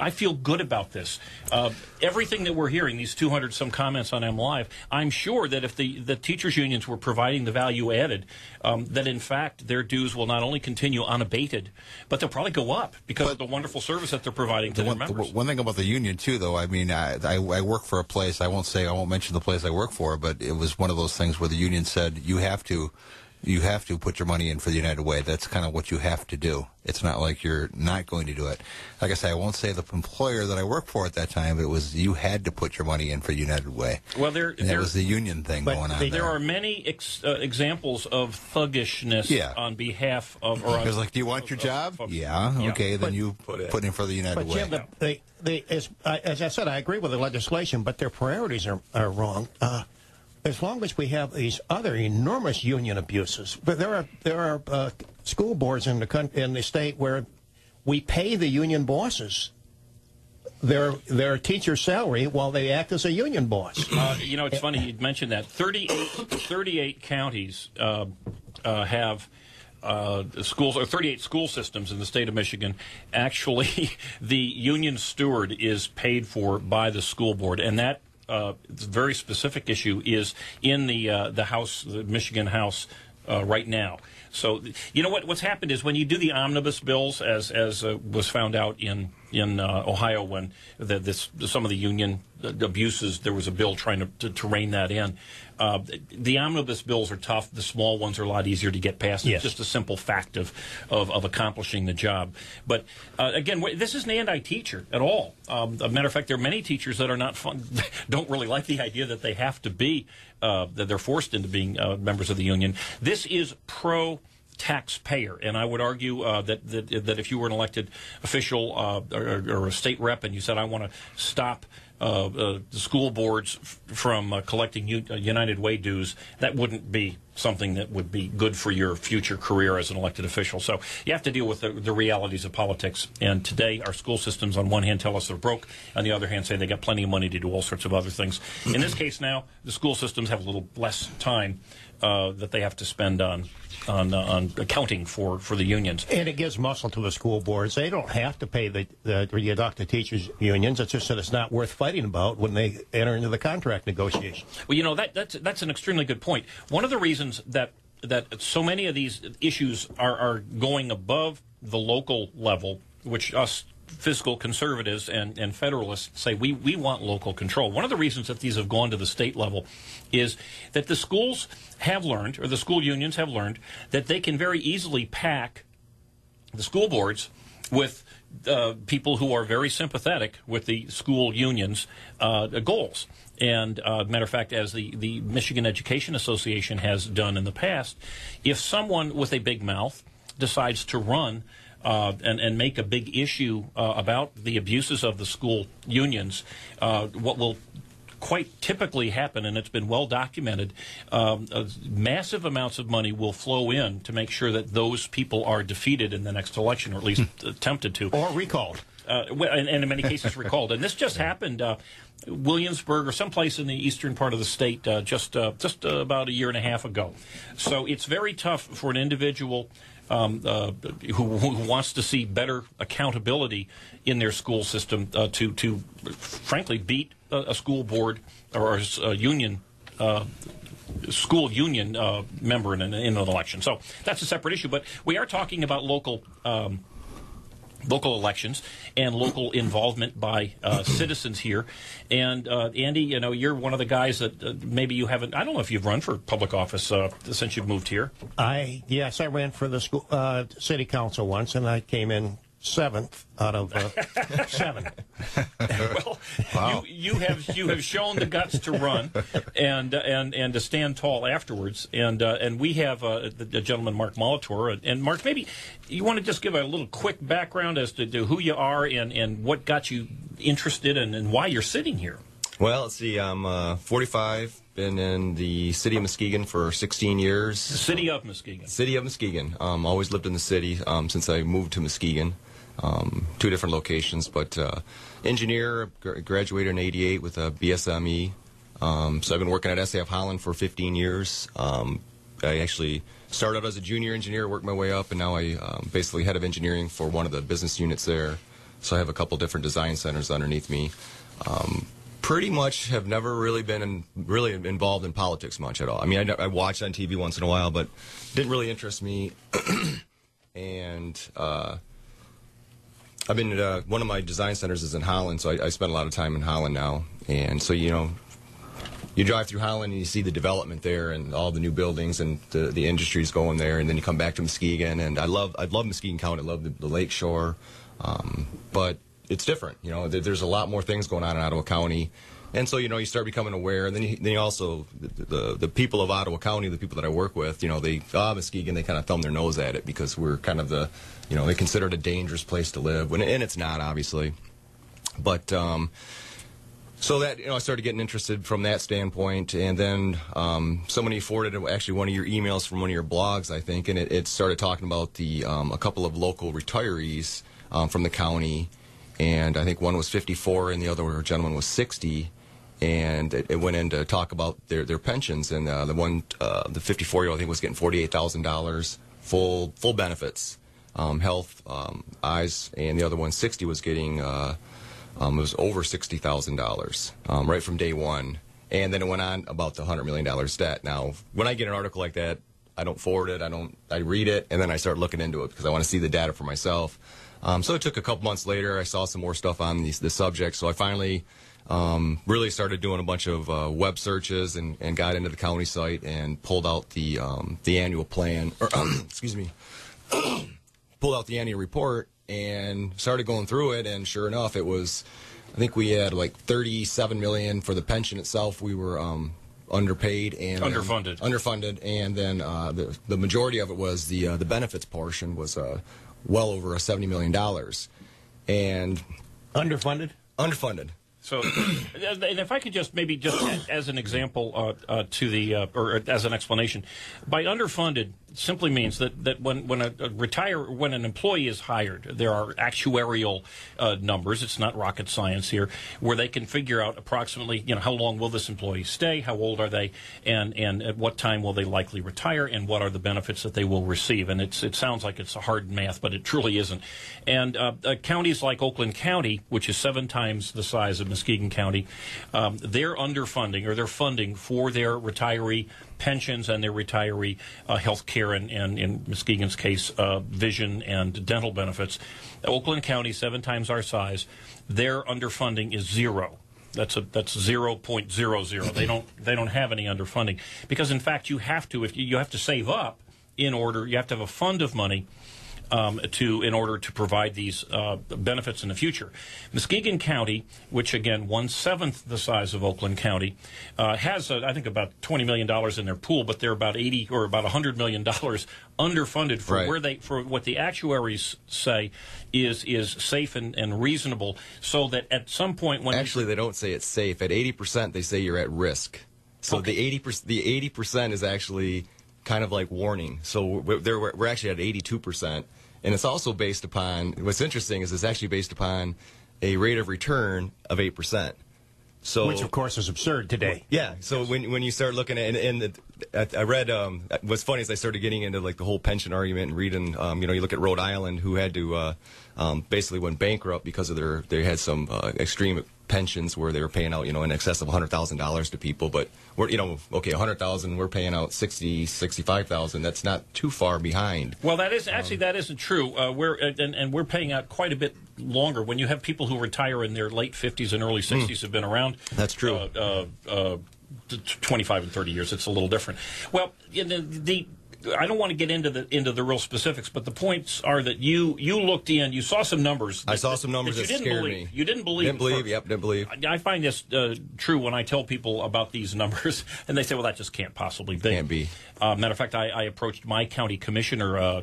I feel good about this. Everything that we're hearing, these 200 some comments on M Live, I'm sure that if the teachers unions were providing the value added, that in fact their dues will not only continue unabated, but they'll probably go up because of the wonderful service that they're providing to their members. One thing about the union too, though, I mean, I work for a place. I won't mention the place I work for, but it was one of those things where the union said you have to put your money in for the United Way. That's kind of what you have to do. It's not like you're not going to do it. Like I say, I won't say the employer that I worked for at that time. It was you had to put your money in for United Way. Well, that was the union thing going on. There are many examples of thuggishness on behalf of. Because do you want your job? Okay, then you put in for the United Way. But Jim, as I said, I agree with the legislation, but their priorities are wrong. As long as we have these other enormous union abuses, but there are school boards in the state where we pay the union bosses their teacher's salary while they act as a union boss. It's funny you mentioned that. 38 counties have schools, or 38 school systems in the state of Michigan. Actually, the union steward is paid for by the school board, and that very specific issue is in the House, the Michigan House, right now. So what's happened is when you do the omnibus bills, as was found out in Ohio when some of the union abuses, there was a bill trying to rein that in. The omnibus bills are tough. The small ones are a lot easier to get past. It's just a simple fact of accomplishing the job. But again, this isn't anti-teacher at all. As a matter of fact, there are many teachers that are not don't really like the idea that they have to be that they're forced into being members of the union. This is taxpayer, and I would argue that if you were an elected official or a state rep and you said, I want to stop the school boards from collecting United Way dues, that wouldn't be something that would be good for your future career as an elected official. So you have to deal with the realities of politics. And today, our school systems, on one hand, tell us they're broke. On the other hand, say they got plenty of money to do all sorts of other things. In this case now, the school systems have a little less time that they have to spend on accounting for the unions. And it gives muscle to the school boards. They don't have to pay the teachers' unions. It's just that it's not worth fighting about when they enter into the contract negotiations. Well, you know, that's an extremely good point. One of the reasons that so many of these issues are going above the local level, which us fiscal conservatives and federalists say we want local control. One of the reasons that these have gone to the state level is that the schools have learned, or the school unions have learned, that they can very easily pack the school boards with people who are very sympathetic with the school unions' goals. And matter of fact, as the Michigan Education Association has done in the past, if someone with a big mouth decides to run and make a big issue about the abuses of the school unions, what will quite typically happen, and it's been well documented, massive amounts of money will flow in to make sure that those people are defeated in the next election, or at least attempted to. Or recalled. And in many cases recalled. And this just happened Williamsburg or someplace in the eastern part of the state just about a year and a half ago. So it's very tough for an individual who wants to see better accountability in their school system to frankly beat a school board or a union school union member in an election. So that's a separate issue. But we are talking about local elections and local involvement by citizens here. And Andy, you know, you're one of the guys that maybe you haven't. I don't know if you've run for public office since you've moved here. Yes, I ran for the school city council once, and I came in 7th out of 7. Well, wow. you have shown the guts to run and to stand tall afterwards. And we have the gentleman Mark Molitor. And Mark, maybe you want to just give a little quick background as to who you are and what got you interested and why you're sitting here. Well, let's see. I'm 45. Been in the city of Muskegon for 16 years. The city of Muskegon. City of Muskegon. Always lived in the city since I moved to Muskegon. 2 different locations, but engineer, graduated in '88 with a BSME. So I've been working at SAF Holland for 15 years. I actually started as a junior engineer, worked my way up, and now I basically head of engineering for one of the business units there. So I have a couple different design centers underneath me. Pretty much have never really been really involved in politics much at all. I mean, I watched on TV once in a while, but didn't really interest me. And I've been one of my design centers is in Holland, so I spend a lot of time in Holland now. And so, you know, you drive through Holland and you see the development there and all the new buildings and the industries going there, and then you come back to Muskegon, and I love Muskegon County. I love the lake shore, but it's different. You know, there's a lot more things going on in Ottawa County. And so, you know, you start becoming aware, and then you also, the people of Ottawa County, the people that I work with, you know, Muskegon, they kind of thumb their nose at it because we're kind of you know, they consider it a dangerous place to live, and it's not, obviously. But, so that, you know, I started getting interested from that standpoint, and then somebody forwarded actually one of your emails from one of your blogs, I think, and it started talking about a couple of local retirees from the county, and I think one was 54 and the other gentleman was 60. And it went in to talk about their pensions, and the 54-year-old, I think, was getting $48,000 full benefits, health, eyes, and the other one, 60, was getting it was over $60,000 right from day one. And then it went on about the $100 million debt. Now, when I get an article like that, I don't forward it. I read it, and then I start looking into it because I want to see the data for myself. So it took a couple months later. I saw some more stuff on the subject, so I finally really started doing a bunch of web searches and got into the county site and pulled out the annual plan, or excuse me, pulled out the annual report and started going through it. And sure enough, it was, I think we had like $37 million for the pension itself. We were underpaid and underfunded, and then the majority of it was the benefits portion was well over $70 million, and underfunded. So, and if I could just maybe as an example or as an explanation, by underfunded simply means that when an employee is hired, there are actuarial numbers. It's not rocket science here, where they can figure out approximately, how long will this employee stay, how old are they, and at what time will they likely retire, and what are the benefits that they will receive. And it sounds like it's a hard math, but it truly isn't. And counties like Oakland County, which is 7 times the size of Muskegon County, they're underfunding, or they're funding for their retiree pensions and their retiree health care and in Muskegon's case, vision and dental benefits. Oakland County, 7 times our size, their underfunding is 0. That's 0.00. They don't have any underfunding, because in fact you have to save up you have to have a fund of money in order to provide these benefits in the future. Muskegon County, which again 1/7 the size of Oakland County, has I think about $20 million in their pool, but they're about $100 million underfunded for what the actuaries say is safe and reasonable. So that at some point when they don't say it's safe. At 80%, they say you're at risk. So the 80% is actually kind of like warning. So we're actually at 82%. And it's also based upon, what's interesting is it's actually based upon a rate of return of 8%. So, which, of course, is absurd today. Yeah. So when you start looking at, and I read, what's funny is I started getting into like the whole pension argument and reading, you look at Rhode Island, who had to basically went bankrupt because of they had some extreme pensions where they were paying out, in excess of $100,000 to people. But we're, $100,000, we're paying out $65,000. That's not too far behind. Well, that isn't true. We're paying out quite a bit longer. When you have people who retire in their late 50s and early 60s have been around. That's true. 25 and 30 years, it's a little different. Well, I don't want to get into the real specifics, but the points are that you looked in, you saw some numbers. I saw some numbers that scared me. You didn't believe. Didn't believe. I find this true when I tell people about these numbers, and they say, "Well, that just can't possibly be." Can't be. Matter of fact, I approached my county commissioner a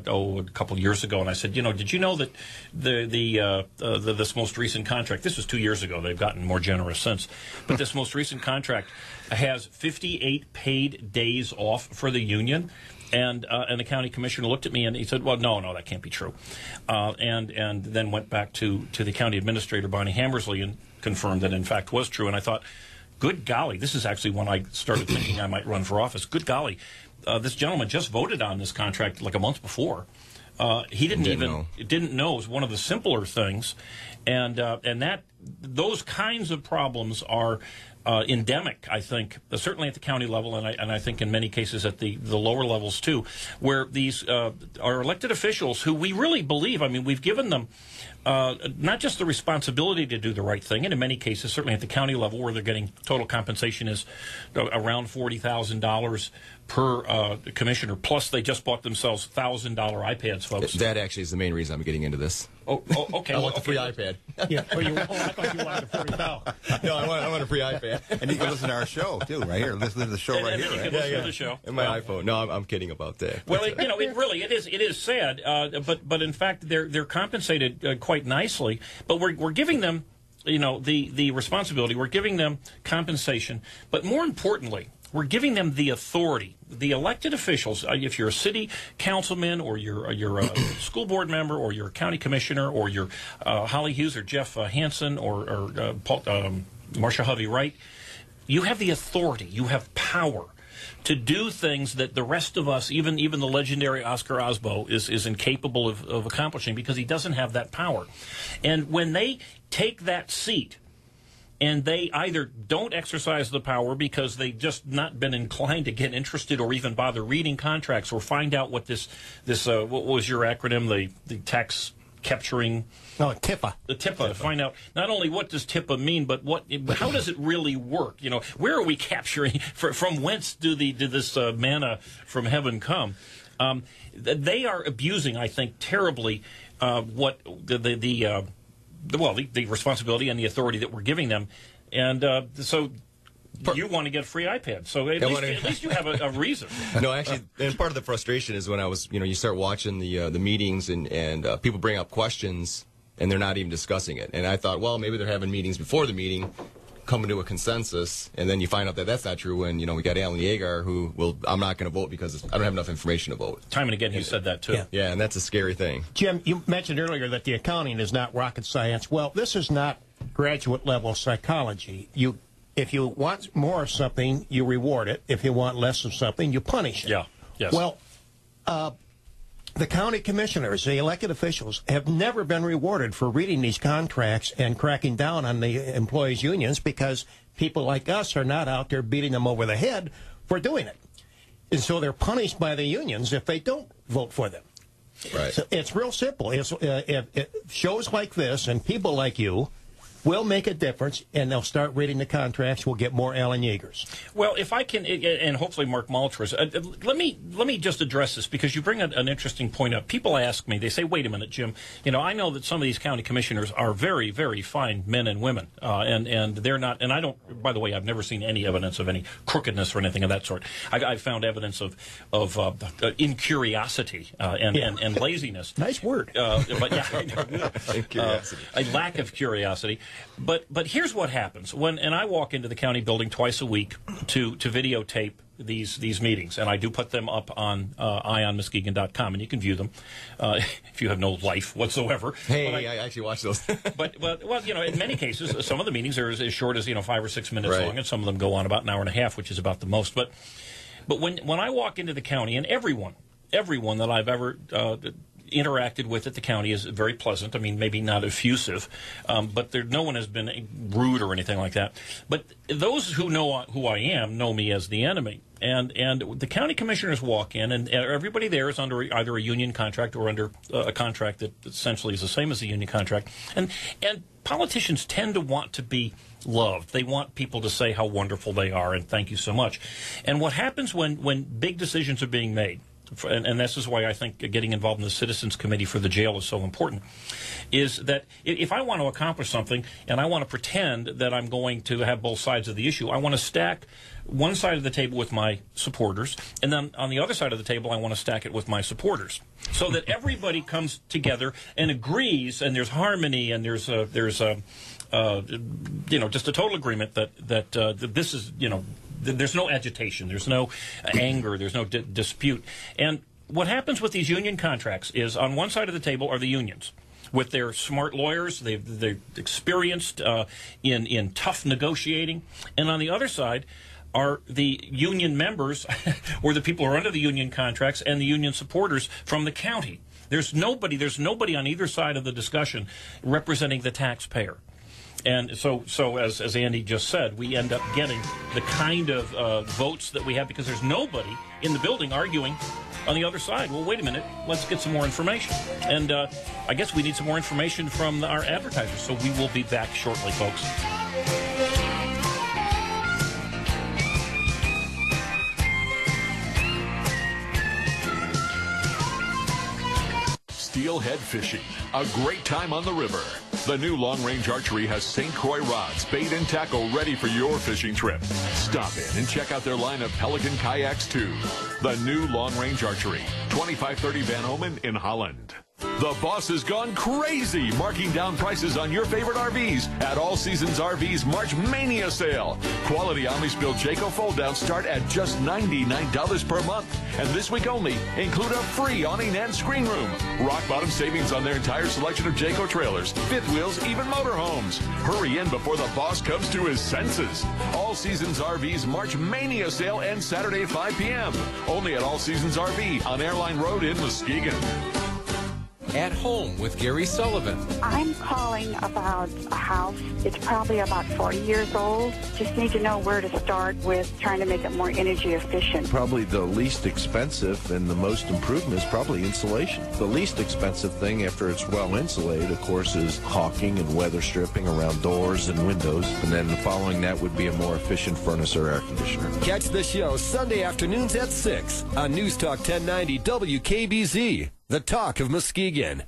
couple of years ago, and I said, did you know that this most recent contract? This was 2 years ago. They've gotten more generous since, but this most recent contract has 58 paid days off for the union. And the county commissioner looked at me and he said, "Well, no, that can't be true," and then went back to the county administrator, Bonnie Hammersley, and confirmed that in fact was true. And I thought, good golly, this is actually when I started thinking I might run for office. Good golly, this gentleman just voted on this contract like a month before. He didn't know. It was one of the simpler things, and that those kinds of problems are endemic, I think, certainly at the county level, and I think in many cases at the lower levels too, where these are elected officials who we really believe, we've given them not just the responsibility to do the right thing, and in many cases, certainly at the county level, where they're getting total compensation is around $40,000 per commissioner, plus they just bought themselves $1,000 iPads, folks. That actually is the main reason I'm getting into this. Okay. I want the free iPad. Yeah. I thought you wanted a free towel. No, I want a free iPad. And you can listen to our show, too, right here. Listen to the show right here. You can listen to the show. And my iPhone. No, I'm kidding about that. Well, it is sad, but in fact, they're compensated quite nicely. But we're giving them, the responsibility. We're giving them compensation. But more importantly, we're giving them the authority. The elected officials, if you're a city councilman or you're a school board member or you're a county commissioner or you're Holly Hughes or Jeff Hansen or Marcia Hovey-Wright, you have the authority. You have power to do things that the rest of us, even the legendary Oscar Osbo, is incapable of accomplishing because he doesn't have that power. And when they take that seat, and they either don't exercise the power because they've just not been inclined to get interested or even bother reading contracts or find out what this what was your acronym, the tax capturing... No, TIPA. The TIPA. Find out not only what does TIPA mean, but how does it really work? Where are we capturing? From whence did this manna from heaven come? They are abusing, I think, terribly what the responsibility and the authority that we're giving them, and so you want to get a free iPad. So at least you have a reason. No, actually, and part of the frustration is when I was, you start watching the meetings and people bring up questions and they're not even discussing it. And I thought, well, maybe they're having meetings before the meeting, coming to a consensus, and then you find out that that's not true when, we got Alan Yeager who I'm not going to vote because I don't have enough information to vote. Time and again you said that too. Yeah, and that's a scary thing. Jim, you mentioned earlier that the accounting is not rocket science. Well, this is not graduate level psychology. If you want more of something, you reward it. If you want less of something, you punish it. Yeah. Yes. Well, the county commissioners, the elected officials, have never been rewarded for reading these contracts and cracking down on the employees' unions because people like us are not out there beating them over the head for doing it. And so they're punished by the unions if they don't vote for them. Right. So it's real simple. Shows like this and people like you will make a difference, and they'll start reading the contracts. We'll get more Alan Yeagers. Well, if I can, and hopefully Mark Molitors, let me just address this because you bring an interesting point up. People ask me, they say, wait a minute, Jim, I know that some of these county commissioners are very, very fine men and women, and they're not, and I don't, by the way, I've never seen any evidence of any crookedness or anything of that sort. I've found evidence of incuriosity and laziness. Nice word. But yeah, a lack of curiosity. But here's what happens and I walk into the county building twice a week to videotape these meetings, and I do put them up on EyeOnMuskegon.com, and you can view them if you have no life whatsoever. Hey, I actually watch those. Well, in many cases, some of the meetings are as short as 5 or 6 minutes long, and some of them go on about an hour and a half, which is about the most. But when I walk into the county, and everyone that I've ever interacted with at the county is very pleasant. I mean, maybe not effusive, but no one has been rude or anything like that. But those who know who I am know me as the enemy. And the county commissioners walk in, and everybody there is under either a union contract or under a contract that essentially is the same as a union contract. And politicians tend to want to be loved. They want people to say how wonderful they are and thank you so much. And what happens when big decisions are being made, and this is why I think getting involved in the Citizens Committee for the jail is so important, is that if I want to accomplish something and I want to pretend that I'm going to have both sides of the issue, I want to stack one side of the table with my supporters, and then on the other side of the table I want to stack it with my supporters, so that everybody comes together and agrees, and there's harmony, and there's just a total agreement that this is, there's no agitation, there's no anger, there's no dispute. And what happens with these union contracts is on one side of the table are the unions with their smart lawyers, they're experienced in tough negotiating, and on the other side are the union members or the people who are under the union contracts and the union supporters from the county. There's nobody on either side of the discussion representing the taxpayer. And so as Andy just said, we end up getting the kind of votes that we have because there's nobody in the building arguing on the other side. Well, wait a minute, let's get some more information. And I guess we need some more information from our advertisers. So we will be back shortly, folks. Steelhead fishing, a great time on the river. The new long-range archery has St. Croix rods, bait, and tackle ready for your fishing trip. Stop in and check out their line of Pelican kayaks, too. The new long-range archery, 2530 Van Omen in Holland. The boss has gone crazy, marking down prices on your favorite RVs at All Seasons RV's March Mania sale. Quality Omni-Spill Jayco fold-downs start at just $99 per month. And this week only, include a free awning and screen room. Rock-bottom savings on their entire selection of Jayco trailers, fifth wheels, even motorhomes. Hurry in before the boss comes to his senses. All Seasons RV's March Mania sale ends Saturday at 5 p.m. Only at All Seasons RV on Airline Road in Muskegon. At Home with Gary Sullivan. I'm calling about a house. It's probably about 40 years old. Just need to know where to start with trying to make it more energy efficient. Probably the least expensive and the most improvement is probably insulation. The least expensive thing after it's well insulated, of course, is caulking and weather stripping around doors and windows. And then following that would be a more efficient furnace or air conditioner. Catch the show Sunday afternoons at 6 on News Talk 1090 WKBZ. The talk of Muskegon.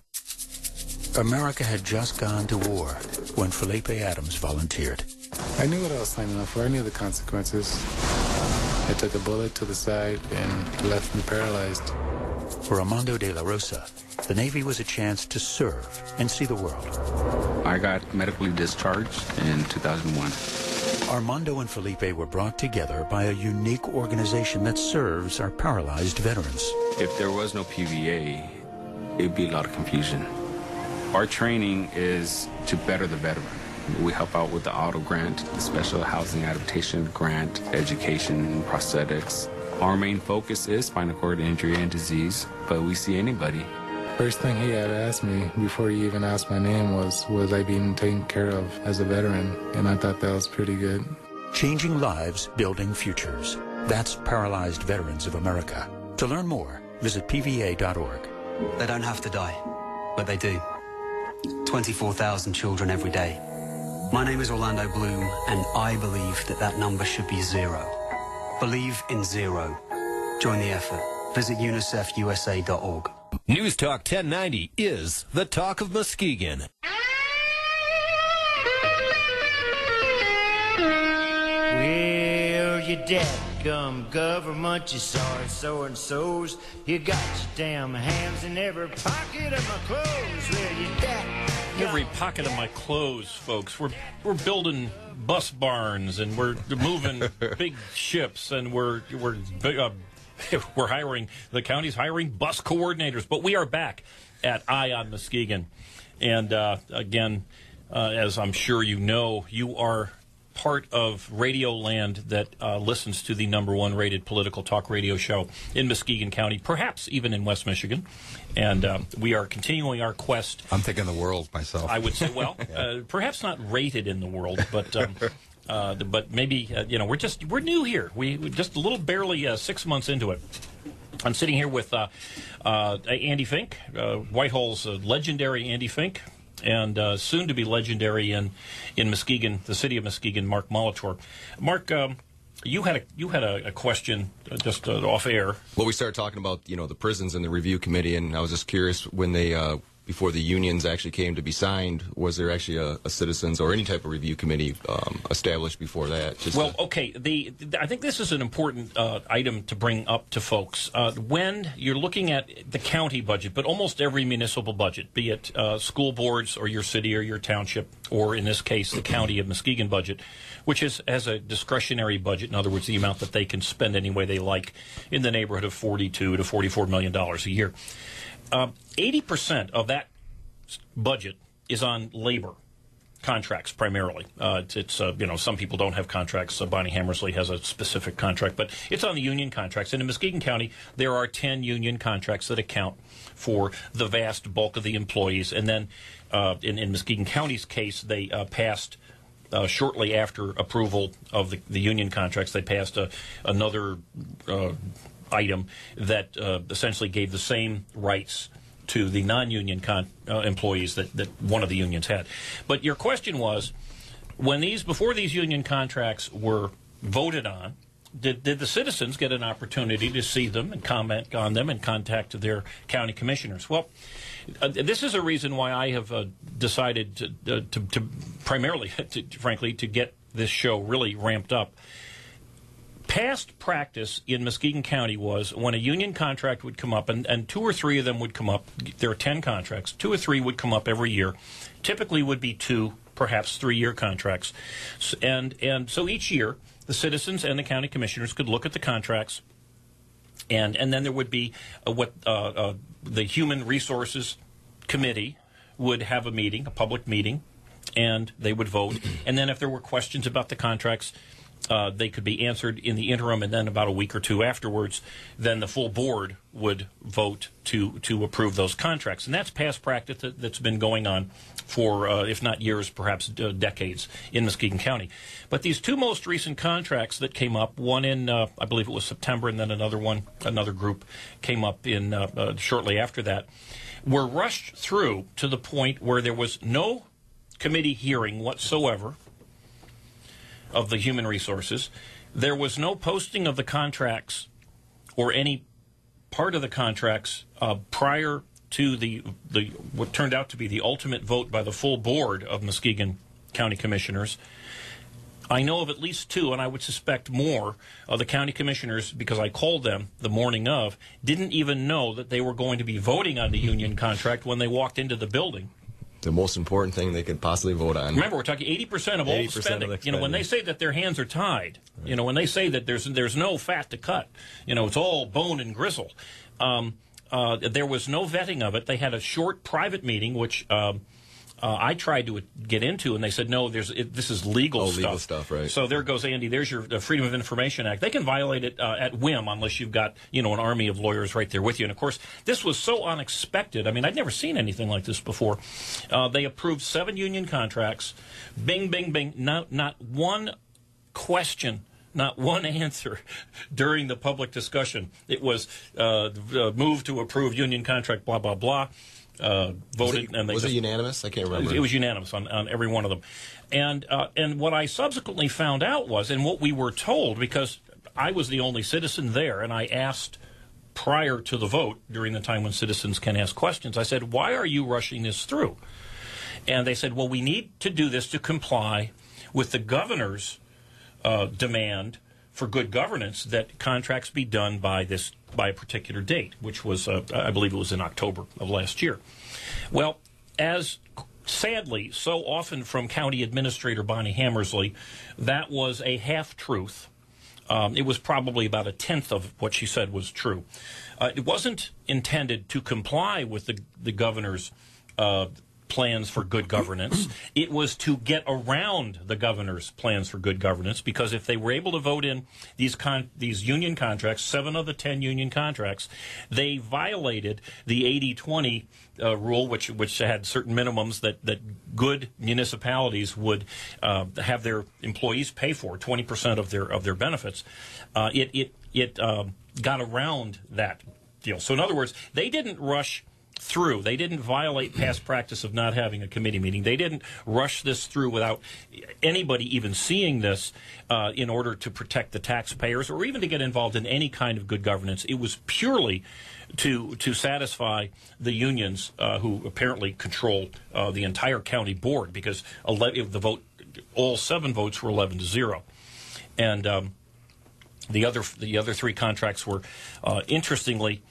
America had just gone to war when Felipe Adams volunteered. I knew what I was signing up for. I knew the consequences. I took a bullet to the side and left me paralyzed. For Armando de la Rosa, the Navy was a chance to serve and see the world. I got medically discharged in 2001. Armando and Felipe were brought together by a unique organization that serves our paralyzed veterans. If there was no PVA, it'd be a lot of confusion. Our training is to better the veteran. We help out with the auto grant, the special housing adaptation grant, education, prosthetics. Our main focus is spinal cord injury and disease, but we see anybody. First thing he had asked me before he even asked my name was I being taken care of as a veteran? And I thought that was pretty good. Changing lives, building futures. That's Paralyzed Veterans of America. To learn more, visit pva.org. They don't have to die, but they do. 24,000 children every day. My name is Orlando Bloom, and I believe that number should be 0. Believe in 0. Join the effort. Visit unicefusa.org. News Talk 1090 is the talk of Muskegon. Well, you dadgum government, you sorry so-and-sos. You got your damn hands in every pocket of my clothes. Well, you dadgum. Every pocket of my clothes, folks. We're building bus barns, and we're moving big ships, and we're hiring, the county's hiring bus coordinators. But we are back at EyeOnMuskegon. And again, as I'm sure you know, you are part of Radio Land that listens to the #1 rated political talk radio show in Muskegon County, perhaps even in West Michigan. And we are continuing our quest. I'm thinking the world myself. I would say, well, perhaps not rated in the world, but maybe, we're new here. We just a little barely 6 months into it. I'm sitting here with Andy Fink, Whitehall's legendary Andy Fink, and soon to be legendary in Muskegon, the city of Muskegon, Mark Molitor. Mark, you had a question just off air. Well, we started talking about the prisons and the review committee, and I was just curious when they before the unions actually came to be signed, was there actually a citizens or any type of review committee established before that? Okay. I think this is an important item to bring up to folks. When you're looking at the county budget, but almost every municipal budget, be it school boards or your city or your township, or in this case, the county of Muskegon budget, which has a discretionary budget, in other words, the amount that they can spend any way they like, in the neighborhood of $42 to $44 million a year. 80% of that budget is on labor contracts primarily. Some people don't have contracts. Bonnie Hammersley has a specific contract, but it's on the union contracts. And in Muskegon County, there are 10 union contracts that account for the vast bulk of the employees. And then in Muskegon County's case, they passed shortly after approval of the union contracts, they passed another item that essentially gave the same rights to the non-union employees that one of the unions had. But your question was, before these union contracts were voted on, did the citizens get an opportunity to see them and comment on them and contact their county commissioners? Well, this is a reason why I have decided to primarily, frankly, to get this show really ramped up. Past practice in Muskegon County was when a union contract would come up, and 2 or 3 of them would come up. There are 10 contracts. 2 or 3 would come up every year. Typically would be 2, perhaps 3-year contracts. And so each year, the citizens and the county commissioners could look at the contracts, and then there would be the Human Resources Committee would have a meeting, a public meeting, and they would vote. And then if there were questions about the contracts, they could be answered in the interim, and then about a week or 2 afterwards, then the full board would vote to approve those contracts. And that's past practice that's been going on for, if not years, perhaps decades in Muskegon County. But these 2 most recent contracts that came up, one in, I believe it was September, and then another group came up in shortly after that, were rushed through to the point where there was no committee hearing whatsoever of the human resources. There was no posting of the contracts or any part of the contracts prior to the what turned out to be the ultimate vote by the full board of Muskegon County Commissioners I know of at least 2, and I would suspect more, of the county commissioners, because I called them the morning of, didn't even know that they were going to be voting on the union contract when they walked into the building. The most important thing they could possibly vote on. Remember, we're talking 80% of all the spending. You know, when they say that their hands are tied, you know, when they say that there's no fat to cut, you know, it's all bone and gristle. There was no vetting of it. They had a short private meeting, which I tried to get into, and they said, no, this is legal stuff. Legal stuff, right. So there goes Andy. There's your Freedom of Information Act. They can violate it at whim unless you've got, you know, an army of lawyers right there with you. And, of course, this was so unexpected. I mean, I'd never seen anything like this before. They approved 7 union contracts. Bing, bing, bing. Not one question, not one answer during the public discussion. It was moved to approve union contract, blah, blah, blah. Voted, and was it unanimous? I can't remember. It was unanimous on every one of them, and what I subsequently found out was, and what we were told, because I was the only citizen there, and I asked prior to the vote during the time when citizens can ask questions. I said, "Why are you rushing this through?" And they said, "Well, we need to do this to comply with the governor's demand for good governance that contracts be done by a particular date," which was, I believe it was in October of last year. Well, as sadly, so often from County Administrator Bonnie Hammersley, that was a half-truth. It was probably about 1/10 of what she said was true. It wasn't intended to comply with the governor's plans for good governance. It was to get around the governor's plans for good governance, because if they were able to vote in these union contracts, 7 of the 10 union contracts, they violated the 80-20 rule, which had certain minimums that good municipalities would have their employees pay for, 20% of their benefits. It got around that deal. So in other words, they didn't rush through. They didn't violate past practice of not having a committee meeting. They didn't rush this through without anybody even seeing this in order to protect the taxpayers or even to get involved in any kind of good governance. It was purely to satisfy the unions who apparently control the entire county board, because all 7 votes were 11-0. And the other 3 contracts were, interestingly,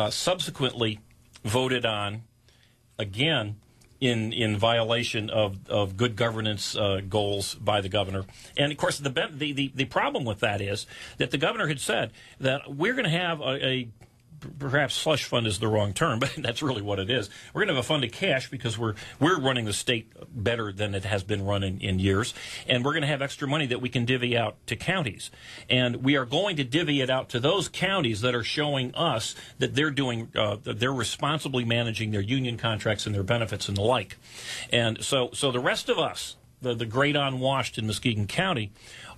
subsequently voted on, again, in violation of good governance goals by the governor. And, of course, the problem with that is that the governor had said that we're going to have perhaps slush fund is the wrong term, but that's really what it is. We're going to have a fund of cash because we're running the state better than it has been run in years, and we're going to have extra money that we can divvy out to counties. And we are going to divvy it out to those counties that are showing us that they're responsibly managing their union contracts and their benefits and the like. And so the rest of us, the great unwashed in Muskegon County,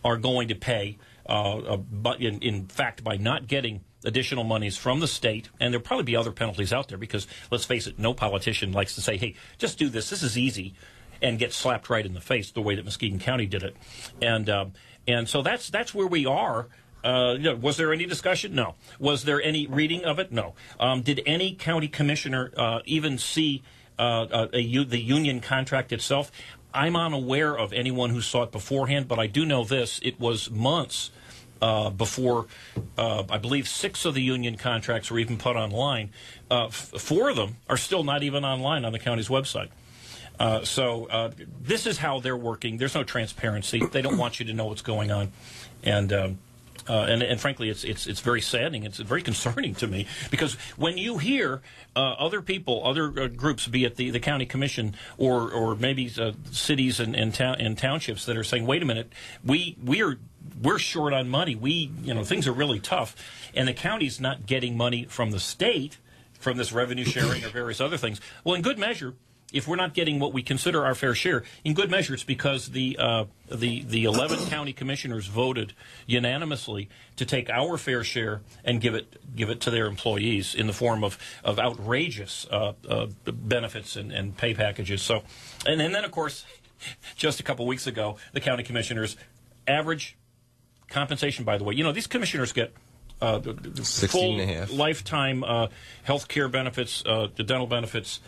are going to pay, but in fact, by not getting additional monies from the state, and there'll probably be other penalties out there, because let's face it, no politician likes to say, hey, just do this is easy, and get slapped right in the face the way that Muskegon County did it. And so that's where we are. Was there any discussion? No. Was there any reading of it? No. Did any county commissioner even see the union contract itself? I'm unaware of anyone who saw it beforehand, but I do know this. It was months before, I believe 6 of the union contracts were even put online. 4 of them are still not even online on the county's website. So this is how they're working. There's no transparency. They don't want you to know what's going on. And frankly, it's very saddening. It's very concerning to me, because when you hear other people, other groups, be it the county commission or maybe cities and townships that are saying, "Wait a minute, we're short on money. Things are really tough," and the county's not getting money from the state, from this revenue sharing or various other things. Well, in good measure, if we're not getting what we consider our fair share, in good measure, it's because the 11 county commissioners voted unanimously to take our fair share and give it to their employees in the form of outrageous benefits and pay packages. So, and then of course, just a couple weeks ago, the county commissioners' average compensation, by the way, these commissioners get full lifetime health care benefits, the dental benefits,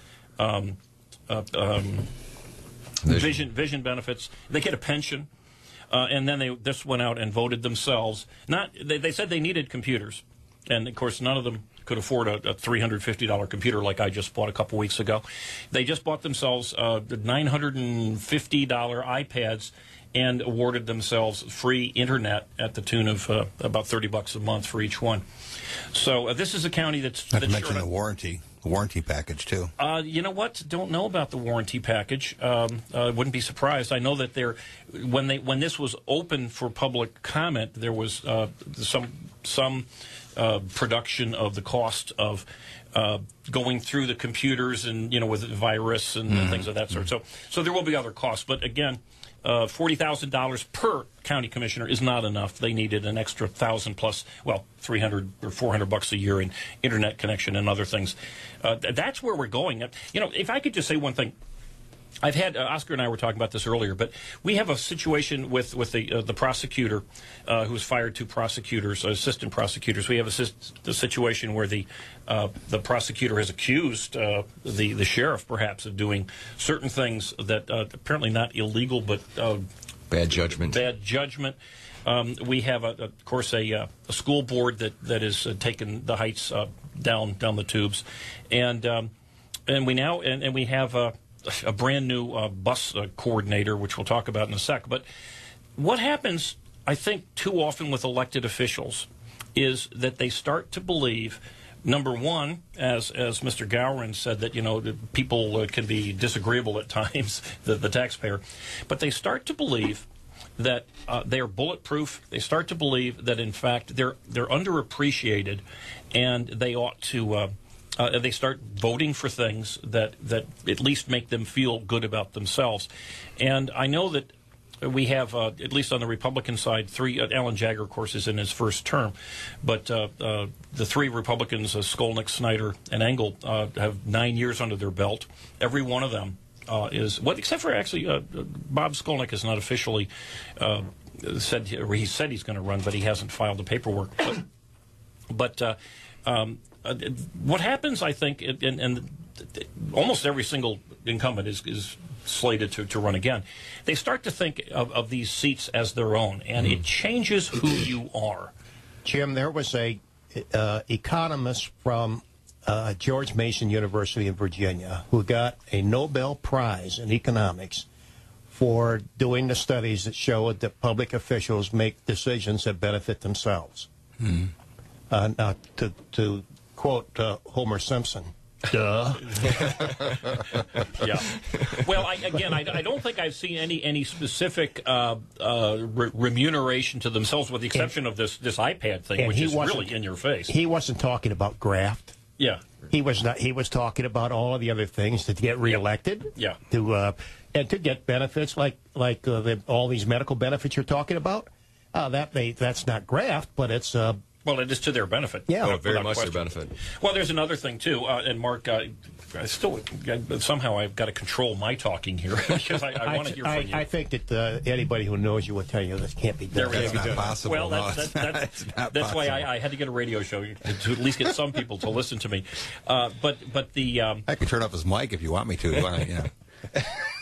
vision benefits. They get a pension. and then they just went out and voted themselves. They said they needed computers, and of course none of them could afford a $350 computer like I just bought a couple weeks ago. They just bought themselves $950 iPads and awarded themselves free internet at the tune of about $30 a month for each one. So this is a county that's... Not to mention the warranty package, too. You know what? Don't know about the warranty package. Wouldn't be surprised. I know that when this was open for public comment, there was some production of the cost of going through the computers and, with virus and things of that sort. So there will be other costs. But again, $40,000 per county commissioner is not enough. They needed an extra $1,000 plus, well, $300 or $400 a year in internet connection and other things. That's where we're going. If I could just say one thing. I've had Oscar and I were talking about this earlier, but we have a situation with the prosecutor who was fired, 2 prosecutors, assistant prosecutors. We have a situation where the prosecutor has accused the sheriff, perhaps, of doing certain things that apparently not illegal, but bad judgment. Bad judgment. We have, of course, a school board that has taken the heights down the tubes, and we have a brand new bus coordinator, which we'll talk about in a sec. But what happens, I think, too often with elected officials is that they start to believe, number one, as Mr. Gowron said, that people can be disagreeable at times, the taxpayer, but they start to believe that they're bulletproof. They start to believe that, in fact, they're underappreciated, and they ought to. They start voting for things that at least make them feel good about themselves. And I know that we have, at least on the Republican side, 3. Alan Jagger, of course, is in his first term. But the 3 Republicans, Skolnick, Snyder, and Engel, have 9 years under their belt. Every one of them is, except for actually Bob Skolnick has not officially said he's going to run, but he hasn't filed the paperwork. But what happens, I think, and almost every single incumbent is slated to run again, they start to think of these seats as their own, and it changes who you are. Jim, there was a economist from George Mason University in Virginia who got a Nobel Prize in economics for doing the studies that showed that public officials make decisions that benefit themselves. Now, to quote Homer Simpson, duh. Yeah. Well, I don't think I've seen any specific remuneration to themselves, with the exception of this iPad thing, which is really in your face. He wasn't talking about graft. Yeah. He was not. He was talking about all of the other things to get reelected. Yeah. And to get benefits like all these medical benefits you're talking about. That's not graft, but it's. Well, it is to their benefit. Yeah, very much their benefit. Well, there's another thing, too. And, Mark, somehow I've got to control my talking here because I want to hear from you. I think that anybody who knows you will tell you this can't be done. That's not possible. Well, that's why I had to get a radio show to at least get some people to listen to me. But I can turn off his mic if you want me to.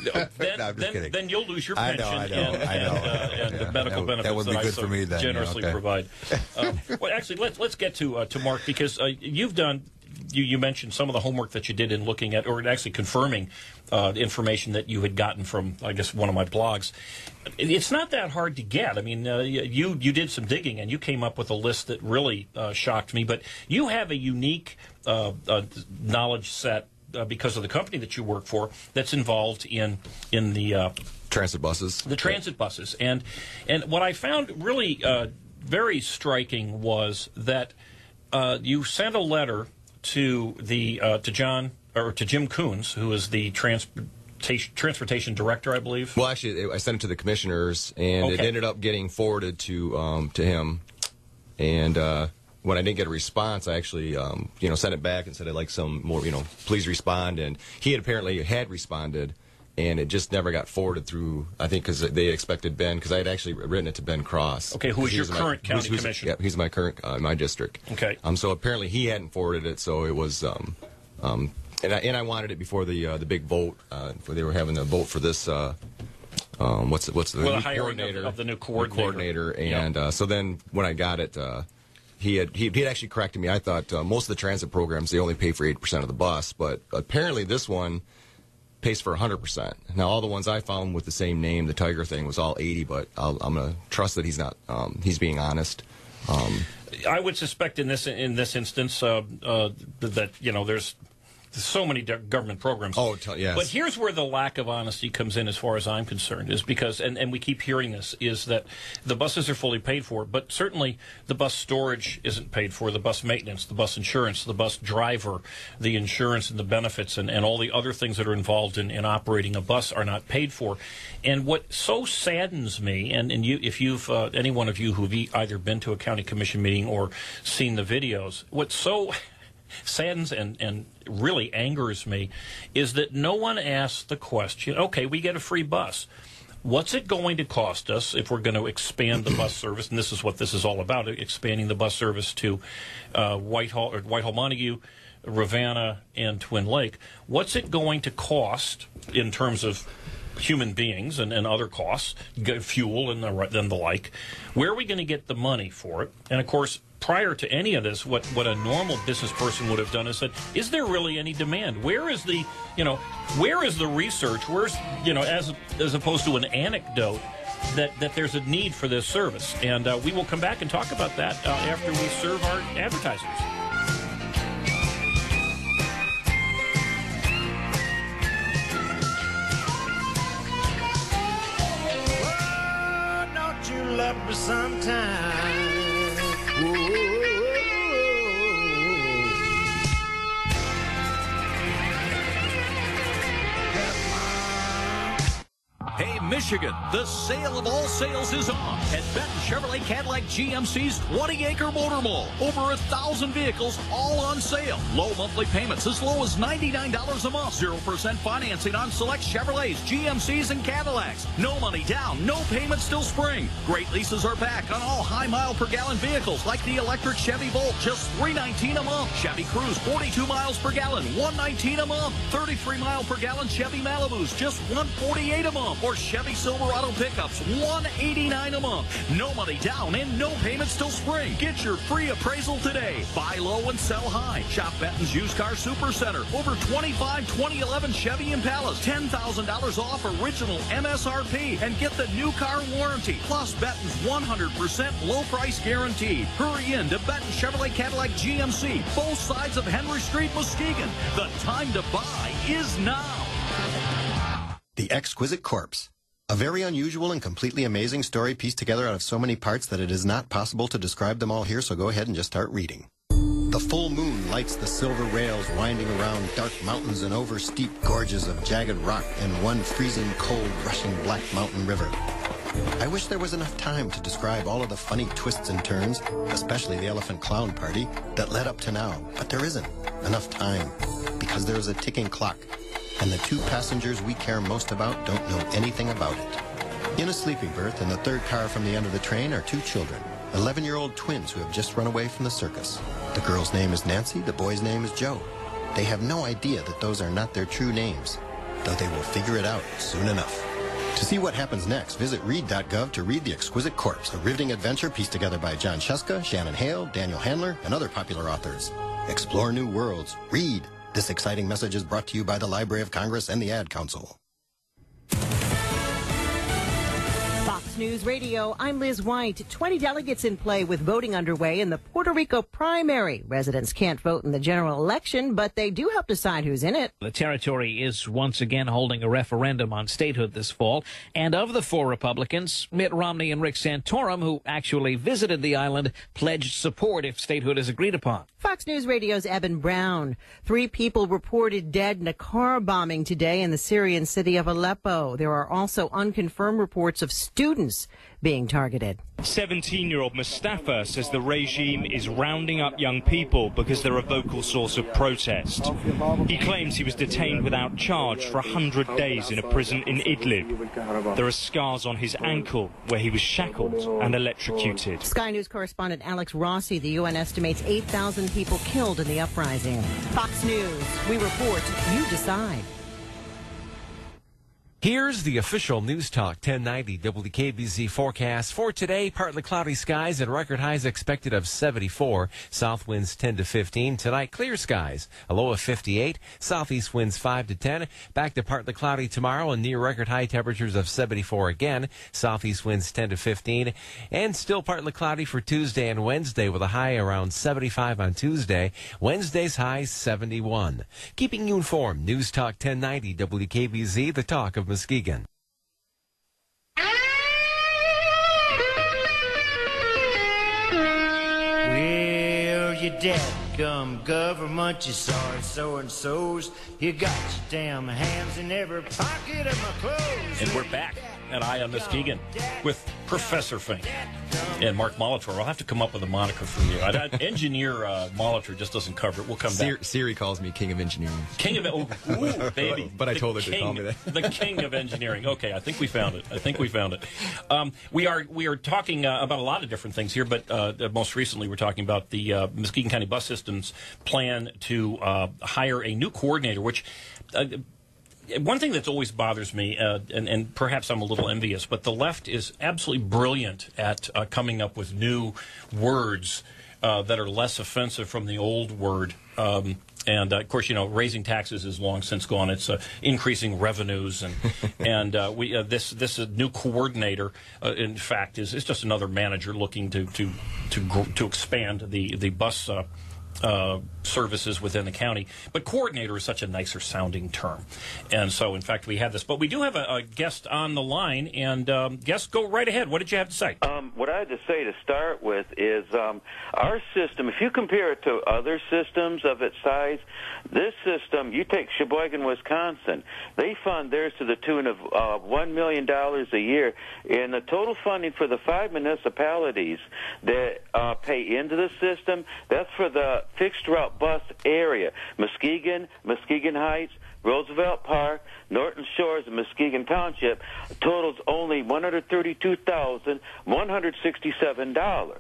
Then you'll lose your pension I know. and the medical benefits that would be good for me then. Generously provide. Well, actually, let's get to Mark, because you've done. You mentioned some of the homework that you did in looking at, or actually confirming information that you had gotten from, I guess, one of my blogs. It's not that hard to get. I mean, you did some digging, and you came up with a list that really shocked me. But you have a unique knowledge set because of the company that you work for that's involved in the transit buses. The transit buses. And what I found really very striking was that you sent a letter to Jim Coons, who is the transportation director, I believe. Well, actually, I sent it to the commissioners, and it ended up getting forwarded to him. And when I didn't get a response, I actually sent it back and said I'd like some more, please respond. And he apparently had responded, and it just never got forwarded through, I think, because they expected Ben, because I had actually wrten it to Ben Cross. Okay, who is your current county commissioner? Yeah, he's my current, my district. Okay. So apparently he hadn't forwarded it, so it was, and I wanted it before the big vote, before they were having the vote for this what's the new hiring coordinator of the new coordinator. And so then when I got it, he had actually corrected me. I thought most of the transit programs, they only pay for 80% of the bus, but apparently this one pays for 100%. Now, all the ones I found with the same name, the Tiger thing, was all 80, but I'm going to trust that he's not, he's being honest. I would suspect in this instance that, you know, there's so many government programs. Oh, yes. But here's where the lack of honesty comes in as far as I'm concerned, is because, and we keep hearing this, is that the buses are fully paid for, but certainly the bus storage isn't paid for, the bus maintenance, the bus insurance, the bus driver, the insurance and the benefits, and all the other things that are involved in operating a bus are not paid for. And what so saddens me, and you, if you've, any one of you who've either been to a county commission meeting or seen the videos, what so saddens and really angers me is that no one asks the question, okay, we get a free bus. What's it going to cost us if we're going to expand the bus service? And this is what this is all about, expanding the bus service to Whitehall Montague, Ravenna, and Twin Lake. What's it going to cost in terms of human beings and other costs, fuel and the like? Where are we going to get the money for it? And, of course, prior to any of this, what a normal business person would have done is said, is there really any demand? Where is the, where is the research? Where's, as opposed to an anecdote that there's a need for this service? And we will come back and talk about that after we serve our advertisers. Oh, don't you love me sometime? Hey, Michigan, the sale of all sales is on at Benton Chevrolet Cadillac GMC's 20-acre motor mall. Over 1,000 vehicles, all on sale. Low monthly payments as low as $99 a month. 0% financing on select Chevrolets, GMCs, and Cadillacs. No money down, no payments till spring. Great leases are back on all high mile per gallon vehicles like the electric Chevy Volt, just $319 a month. Chevy Cruze, 42 miles per gallon, $119 a month. 33 mile per gallon Chevy Malibus, just $148 a month. Or Chevy Silverado pickups, $189 a month. No money down and no payments till spring. Get your free appraisal today. Buy low and sell high. Shop Benton's Used Car Super Center. Over 25 2011 Chevy Impalas, $10,000 off original MSRP, and get the new car warranty. Plus Benton's 100% low price guarantee. Hurry in to Benton Chevrolet Cadillac GMC, both sides of Henry Street, Muskegon. The time to buy is now. The Exquisite Corpse. A very unusual and completely amazing story pieced together out of so many parts that it is not possible to describe them all here, so go ahead and just start reading. The full moon lights the silver rails winding around dark mountains and over steep gorges of jagged rock and one freezing cold, rushing black mountain river. I wish there was enough time to describe all of the funny twists and turns, especially the elephant clown party, that led up to now, but there isn't enough time because there is a ticking clock. And the two passengers we care most about don't know anything about it. In a sleeping berth in the third car from the end of the train are two children, 11-year-old twins who have just run away from the circus. The girl's name is Nancy, the boy's name is Joe. They have no idea that those are not their true names, though they will figure it out soon enough. To see what happens next, visit read.gov to read The Exquisite Corpse, a riveting adventure pieced together by John Shuska, Shannon Hale, Daniel Handler, and other popular authors. Explore new worlds. Read. This exciting message is brought to you by the Library of Congress and the Ad Council. Fox News Radio, I'm Liz White. 20 delegates in play with voting underway in the Puerto Rico primary. Residents can't vote in the general election, but they do help decide who's in it. The territory is once again holding a referendum on statehood this fall. And of the four Republicans, Mitt Romney and Rick Santorum, who actually visited the island, pledged support if statehood is agreed upon. Fox News Radio's Eben Brown. 3 people reported dead in a car bombing today in the Syrian city of Aleppo. There are also unconfirmed reports of students being targeted. 17-year-old Mustafa says the regime is rounding up young people because they're a vocal source of protest. He claims he was detained without charge for 100 days in a prison in Idlib. There are scars on his ankle where he was shackled and electrocuted. Sky News correspondent Alex Rossi, the UN estimates 8,000 people killed in the uprising. Fox News, we report, you decide. Here's the official News Talk 1090 WKBZ forecast for today. Partly cloudy skies and record highs expected of 74. South winds 10 to 15. Tonight, clear skies, a low of 58. Southeast winds 5 to 10. Back to partly cloudy tomorrow and near record high temperatures of 74 again. Southeast winds 10 to 15. And still partly cloudy for Tuesday and Wednesday with a high around 75 on Tuesday. Wednesday's high 71. Keeping you informed, News Talk 1090 WKBZ, the talk of Muskegon. Well, you dadgum government, you sorry so-and-sos. You got your damn hands in every pocket of my clothes. And we're back at EyeOnMuskegon with Professor Fink and Mark Molitor. I'll have to come up with a moniker for you. Engineer Molitor just doesn't cover it. We'll come back. Siri calls me King of Engineering. King of... Ooh, baby. But I told her to call me that. The King of Engineering. Okay, I think we found it. We are talking about a lot of different things here, but most recently we're talking about the Muskegon County Bus System's plan to hire a new coordinator, which... one thing that's always bothers me, and perhaps I'm a little envious, but the left is absolutely brilliant at coming up with new words that are less offensive from the old word. And, of course, raising taxes is long since gone. It's increasing revenues. And this new coordinator, in fact, is just another manager looking to expand the bus services within the county. But coordinator is such a nicer sounding term. And so, in fact, we have this. But we do have a guest on the line. And guest, go right ahead. What did you have to say? What I had to say to start with is our system, if you compare it to other systems of its size, this system, you take Sheboygan, Wisconsin, they fund theirs to the tune of $1 million a year. And the total funding for the 5 municipalities that pay into the system, that's for the fixed route bus area: Muskegon, Muskegon Heights, Roosevelt Park, Norton Shores, and Muskegon Township, totals only $132,167.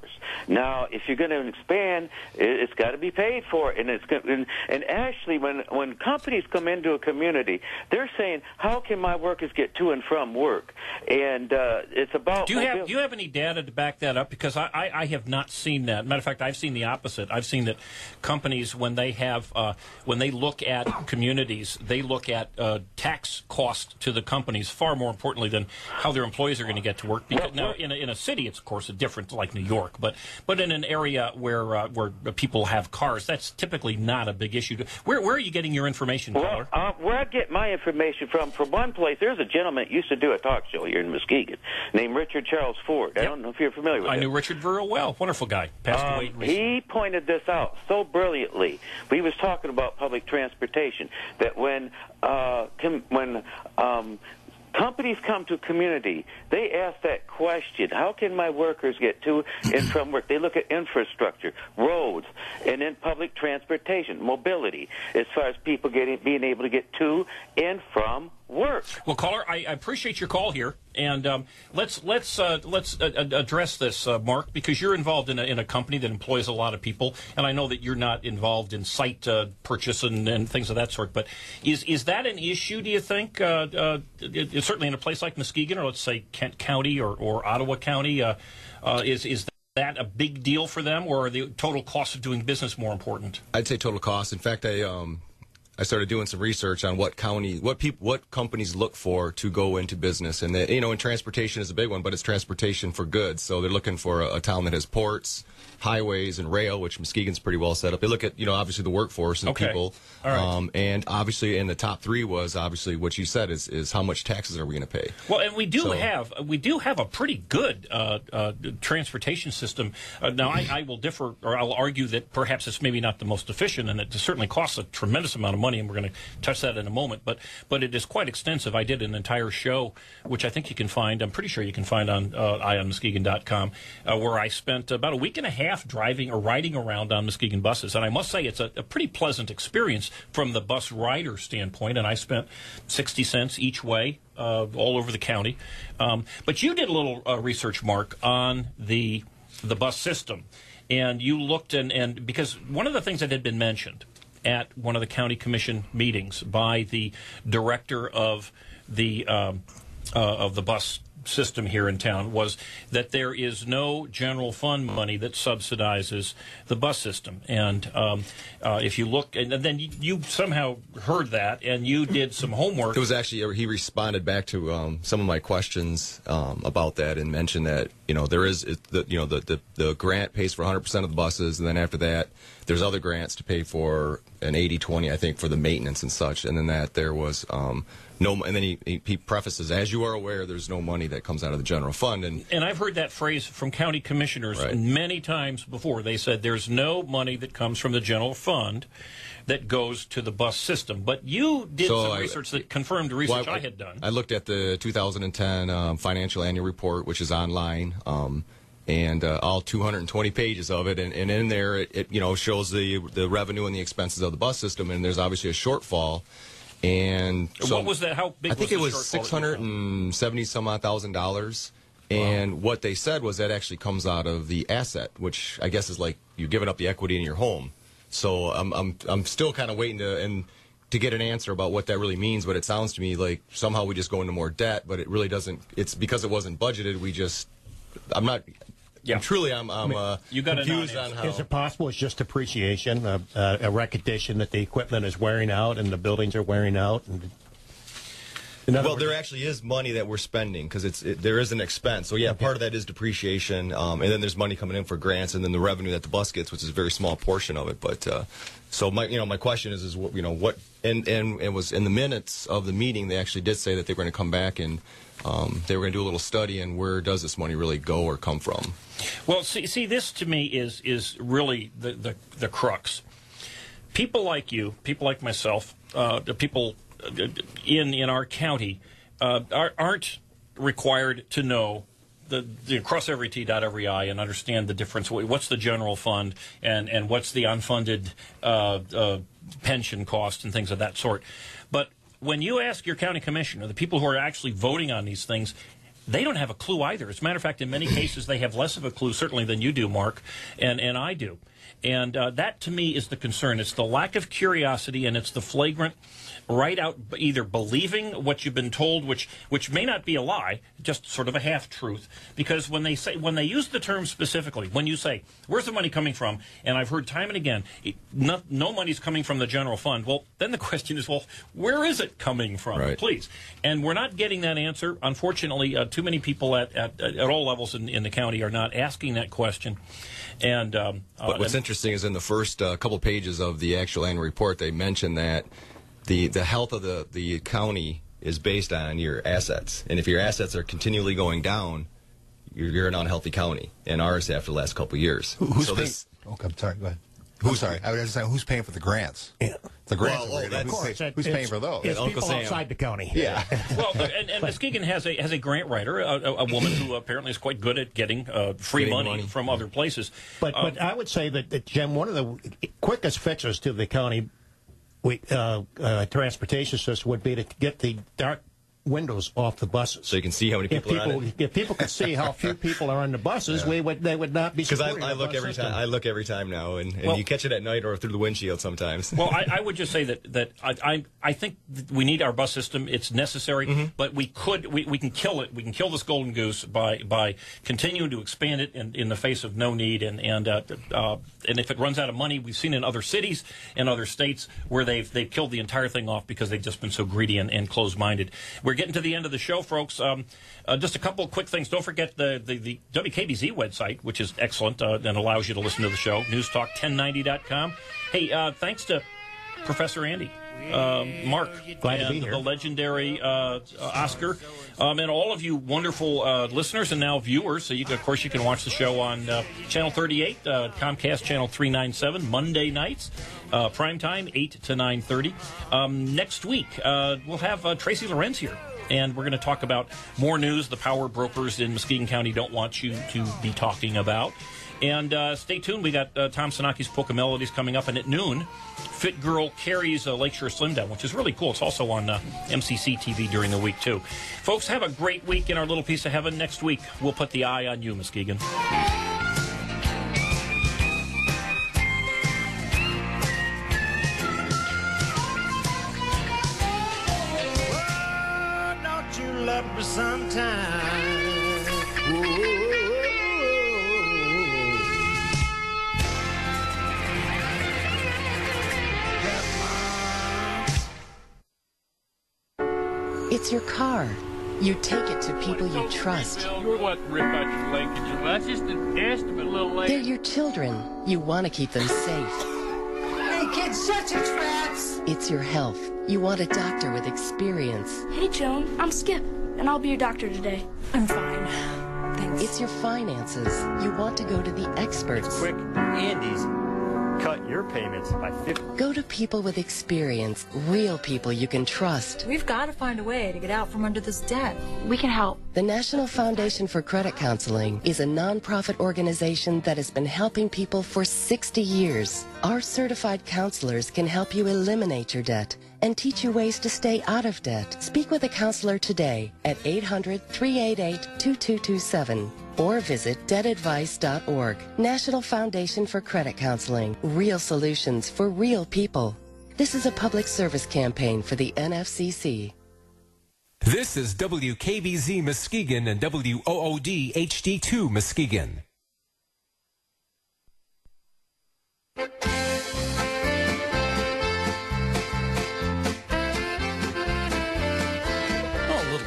Now, if you're going to expand, it's got to be paid for, and and actually, when companies come into a community, they're saying, "How can my workers get to and from work?" And it's about. Do you have any data to back that up? Because I have not seen that. Matter of fact, I've seen the opposite. I've seen that companies, when they look at communities, they look at tax cost to the companies far more importantly than how their employees are going to get to work. Because now, in a city, it's of course a different, like New York, but in an area where people have cars, that's typically not a big issue. Where are you getting your information, caller? Where I get my information from one place, there's a gentleman that used to do a talk show here in Muskegon named Richard Charles Ford. I don't know if you're familiar with him. I knew Richard very well. Wonderful guy. Passed away recently. He pointed this out so brilliantly. He was talking about public transportation, that when companies come to a community, they ask that question: how can my workers get to and from work? They look at infrastructure, roads, and then public transportation, mobility, as far as people being able to get to and from work. Well, caller, I appreciate your call here, and let's address this, Mark, because you're involved in a company that employs a lot of people, and I know that you're not involved in site purchase and things of that sort. But is that an issue? Do you think? Certainly in a place like Muskegon, or let's say Kent County or Ottawa County, is that a big deal for them, or are the total cost of doing business more important? I'd say total cost. In fact, I started doing some research on what companies look for to go into business, and and transportation is a big one, but it's transportation for goods. So they're looking for a town that has ports, highways, and rail, which Muskegon's pretty well set up. They look at obviously the workforce and people, all right. And obviously in the top three was obviously what you said is how much taxes are we going to pay? Well, and we do have a pretty good transportation system. Now I will differ, or I'll argue that perhaps it's maybe not the most efficient, and it certainly costs a tremendous amount of money, and we're going to touch that in a moment. But it is quite extensive. I did an entire show, which I think you can find. I'm pretty sure you can find on EyeOnMuskegon.com, where I spent about a week and a half driving or riding around on Muskegon buses, and I must say it's a pretty pleasant experience from the bus rider standpoint. And I spent 60 cents each way all over the county. But you did a little research, Mark, on the bus system, and you looked and because one of the things that had been mentioned at one of the county commission meetings by the director of the bus system here in town was that there is no general fund money that subsidizes the bus system. And if you look, and then you somehow heard that, and you did some homework. It was actually, he responded back to some of my questions about that, and mentioned that there is the grant pays for 100% of the buses, and then after that there's other grants to pay for an 80-20, I think, for the maintenance and such, and then that there was no, and then he prefaces, as you are aware, there's no money that comes out of the general fund. And I've heard that phrase from county commissioners many times before. They said there's no money that comes from the general fund that goes to the bus system. But you did some research that confirmed research I had done. I looked at the 2010 financial annual report, which is online, and all 220 pages of it, and in there it shows the revenue and the expenses of the bus system, and there's obviously a shortfall. And so, what was that? How big? I think it was $670 some odd thousand. And what they said was that actually comes out of the asset, which I guess is like you're giving up the equity in your home. So I'm still kind of waiting to get an answer about what that really means. But it sounds to me like somehow we just go into more debt, but it really doesn't. It's because it wasn't budgeted. I'm not. Yeah. I'm you got confused on how. Is it possible it's just depreciation, a recognition that the equipment is wearing out and the buildings are wearing out? Well, there actually is money that we're spending because there is an expense. So yeah, part of that is depreciation, and then there's money coming in for grants, and then the revenue that the bus gets, which is a very small portion of it. But so my question is what and it was in the minutes of the meeting. They actually did say that they were going to come back and they were going to do a little study and where does this money really go or come from. Well, see, this to me is really the crux. People like you, people like myself, the people in our county aren't required to know the cross every T, dot every I, and understand the difference. What's the general fund and what's the unfunded pension cost and things of that sort. But when you ask your county commissioner, the people who are actually voting on these things, they don't have a clue either. As a matter of fact, in many cases, they have less of a clue, certainly, than you do, Mark, and I do. And that, to me, is the concern. It's the lack of curiosity, and it's the flagrant right out either believing what you've been told, which may not be a lie, just sort of a half-truth. Because when they use the term specifically, when you say, where's the money coming from? And I've heard time and again, no money's coming from the general fund. Well, then the question is, well, where is it coming from? Right. Please. And we're not getting that answer. Unfortunately, too many people at all levels in the county are not asking that question. And but what's interesting is in the first couple pages of the actual annual report, they mention that the health of the county is based on your assets, and if your assets are continually going down, you're an unhealthy county. And ours after the last couple of years. Who's so paying? this, Okay, I'm sorry. Go ahead. Who's sorry? I was just saying, who's paying for the grants? Yeah. The grants. Well, who's paying for those? It's people outside the county. Yeah. Well, and Muskegon has a grant writer, a woman who apparently is quite good at getting free money from other places. But I would say that Jim, one of the quickest fixes to the county transportation system would be to get the dark windows off the buses, so you can see how many people are on it. If people could see how few people are on the buses, they would not be. Because I look every time. I look every time now, and you catch it at night or through the windshield sometimes. Well, I would just say that I think that we need our bus system. It's necessary, but we can kill it. We can kill this golden goose by continuing to expand it in the face of no need. And if it runs out of money, we've seen in other cities and other states where they've killed the entire thing off because they've just been so greedy and closed-minded. We're getting to the end of the show, folks. Just a couple of quick things. Don't forget the WKBZ website, which is excellent and allows you to listen to the show, newstalk1090.com. Hey, thanks to Professor Andy, Mark, and the legendary Oscar, and all of you wonderful listeners and now viewers. So, of course, you can watch the show on Channel 38, Comcast Channel 397, Monday nights. Prime time, 8 to 9:30. Next week, we'll have Tracy Lorenz here, and we're going to talk about more news the power brokers in Muskegon County don't want you to be talking about. And stay tuned. We got Tom Sinaki's Polka Melodies coming up, and at noon, Fit Girl Carrie's Lakeshore Slim Down, which is really cool. It's also on MCC TV during the week, too. Folks, have a great week in our little piece of heaven. Next week, we'll put the eye on you, Muskegon. me sometime. It's your car. You take it to people you trust. What rip out your linkage? That's just an estimate, little lady. They're your children. You want to keep them safe. Hey, kids, shut your traps! It's your health. You want a doctor with experience. Hey, Joan, I'm Skip, and I'll be your doctor today. I'm fine. Thanks. It's your finances. You want to go to the experts. Quick, Andy's. Cut your payments by 50. Go to people with experience, real people you can trust. We've got to find a way to get out from under this debt. We can help. The National Foundation for Credit Counseling is a nonprofit organization that has been helping people for 60 years. Our certified counselors can help you eliminate your debt and teach you ways to stay out of debt. Speak with a counselor today at 800-388-2227 or visit debtadvice.org. National Foundation for Credit Counseling. Real solutions for real people. This is a public service campaign for the NFCC. This is WKBZ Muskegon and WOOD HD2 Muskegon.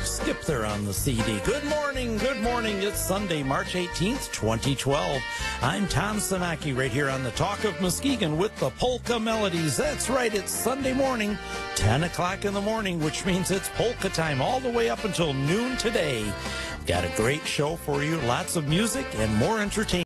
Skip there on the CD. Good morning, good morning. It's Sunday, March 18th, 2012. I'm Tom Sanaki right here on the Talk of Muskegon with the Polka Melodies. That's right, it's Sunday morning, 10 o'clock in the morning, which means it's polka time all the way up until noon today. Got a great show for you, lots of music and more entertainment.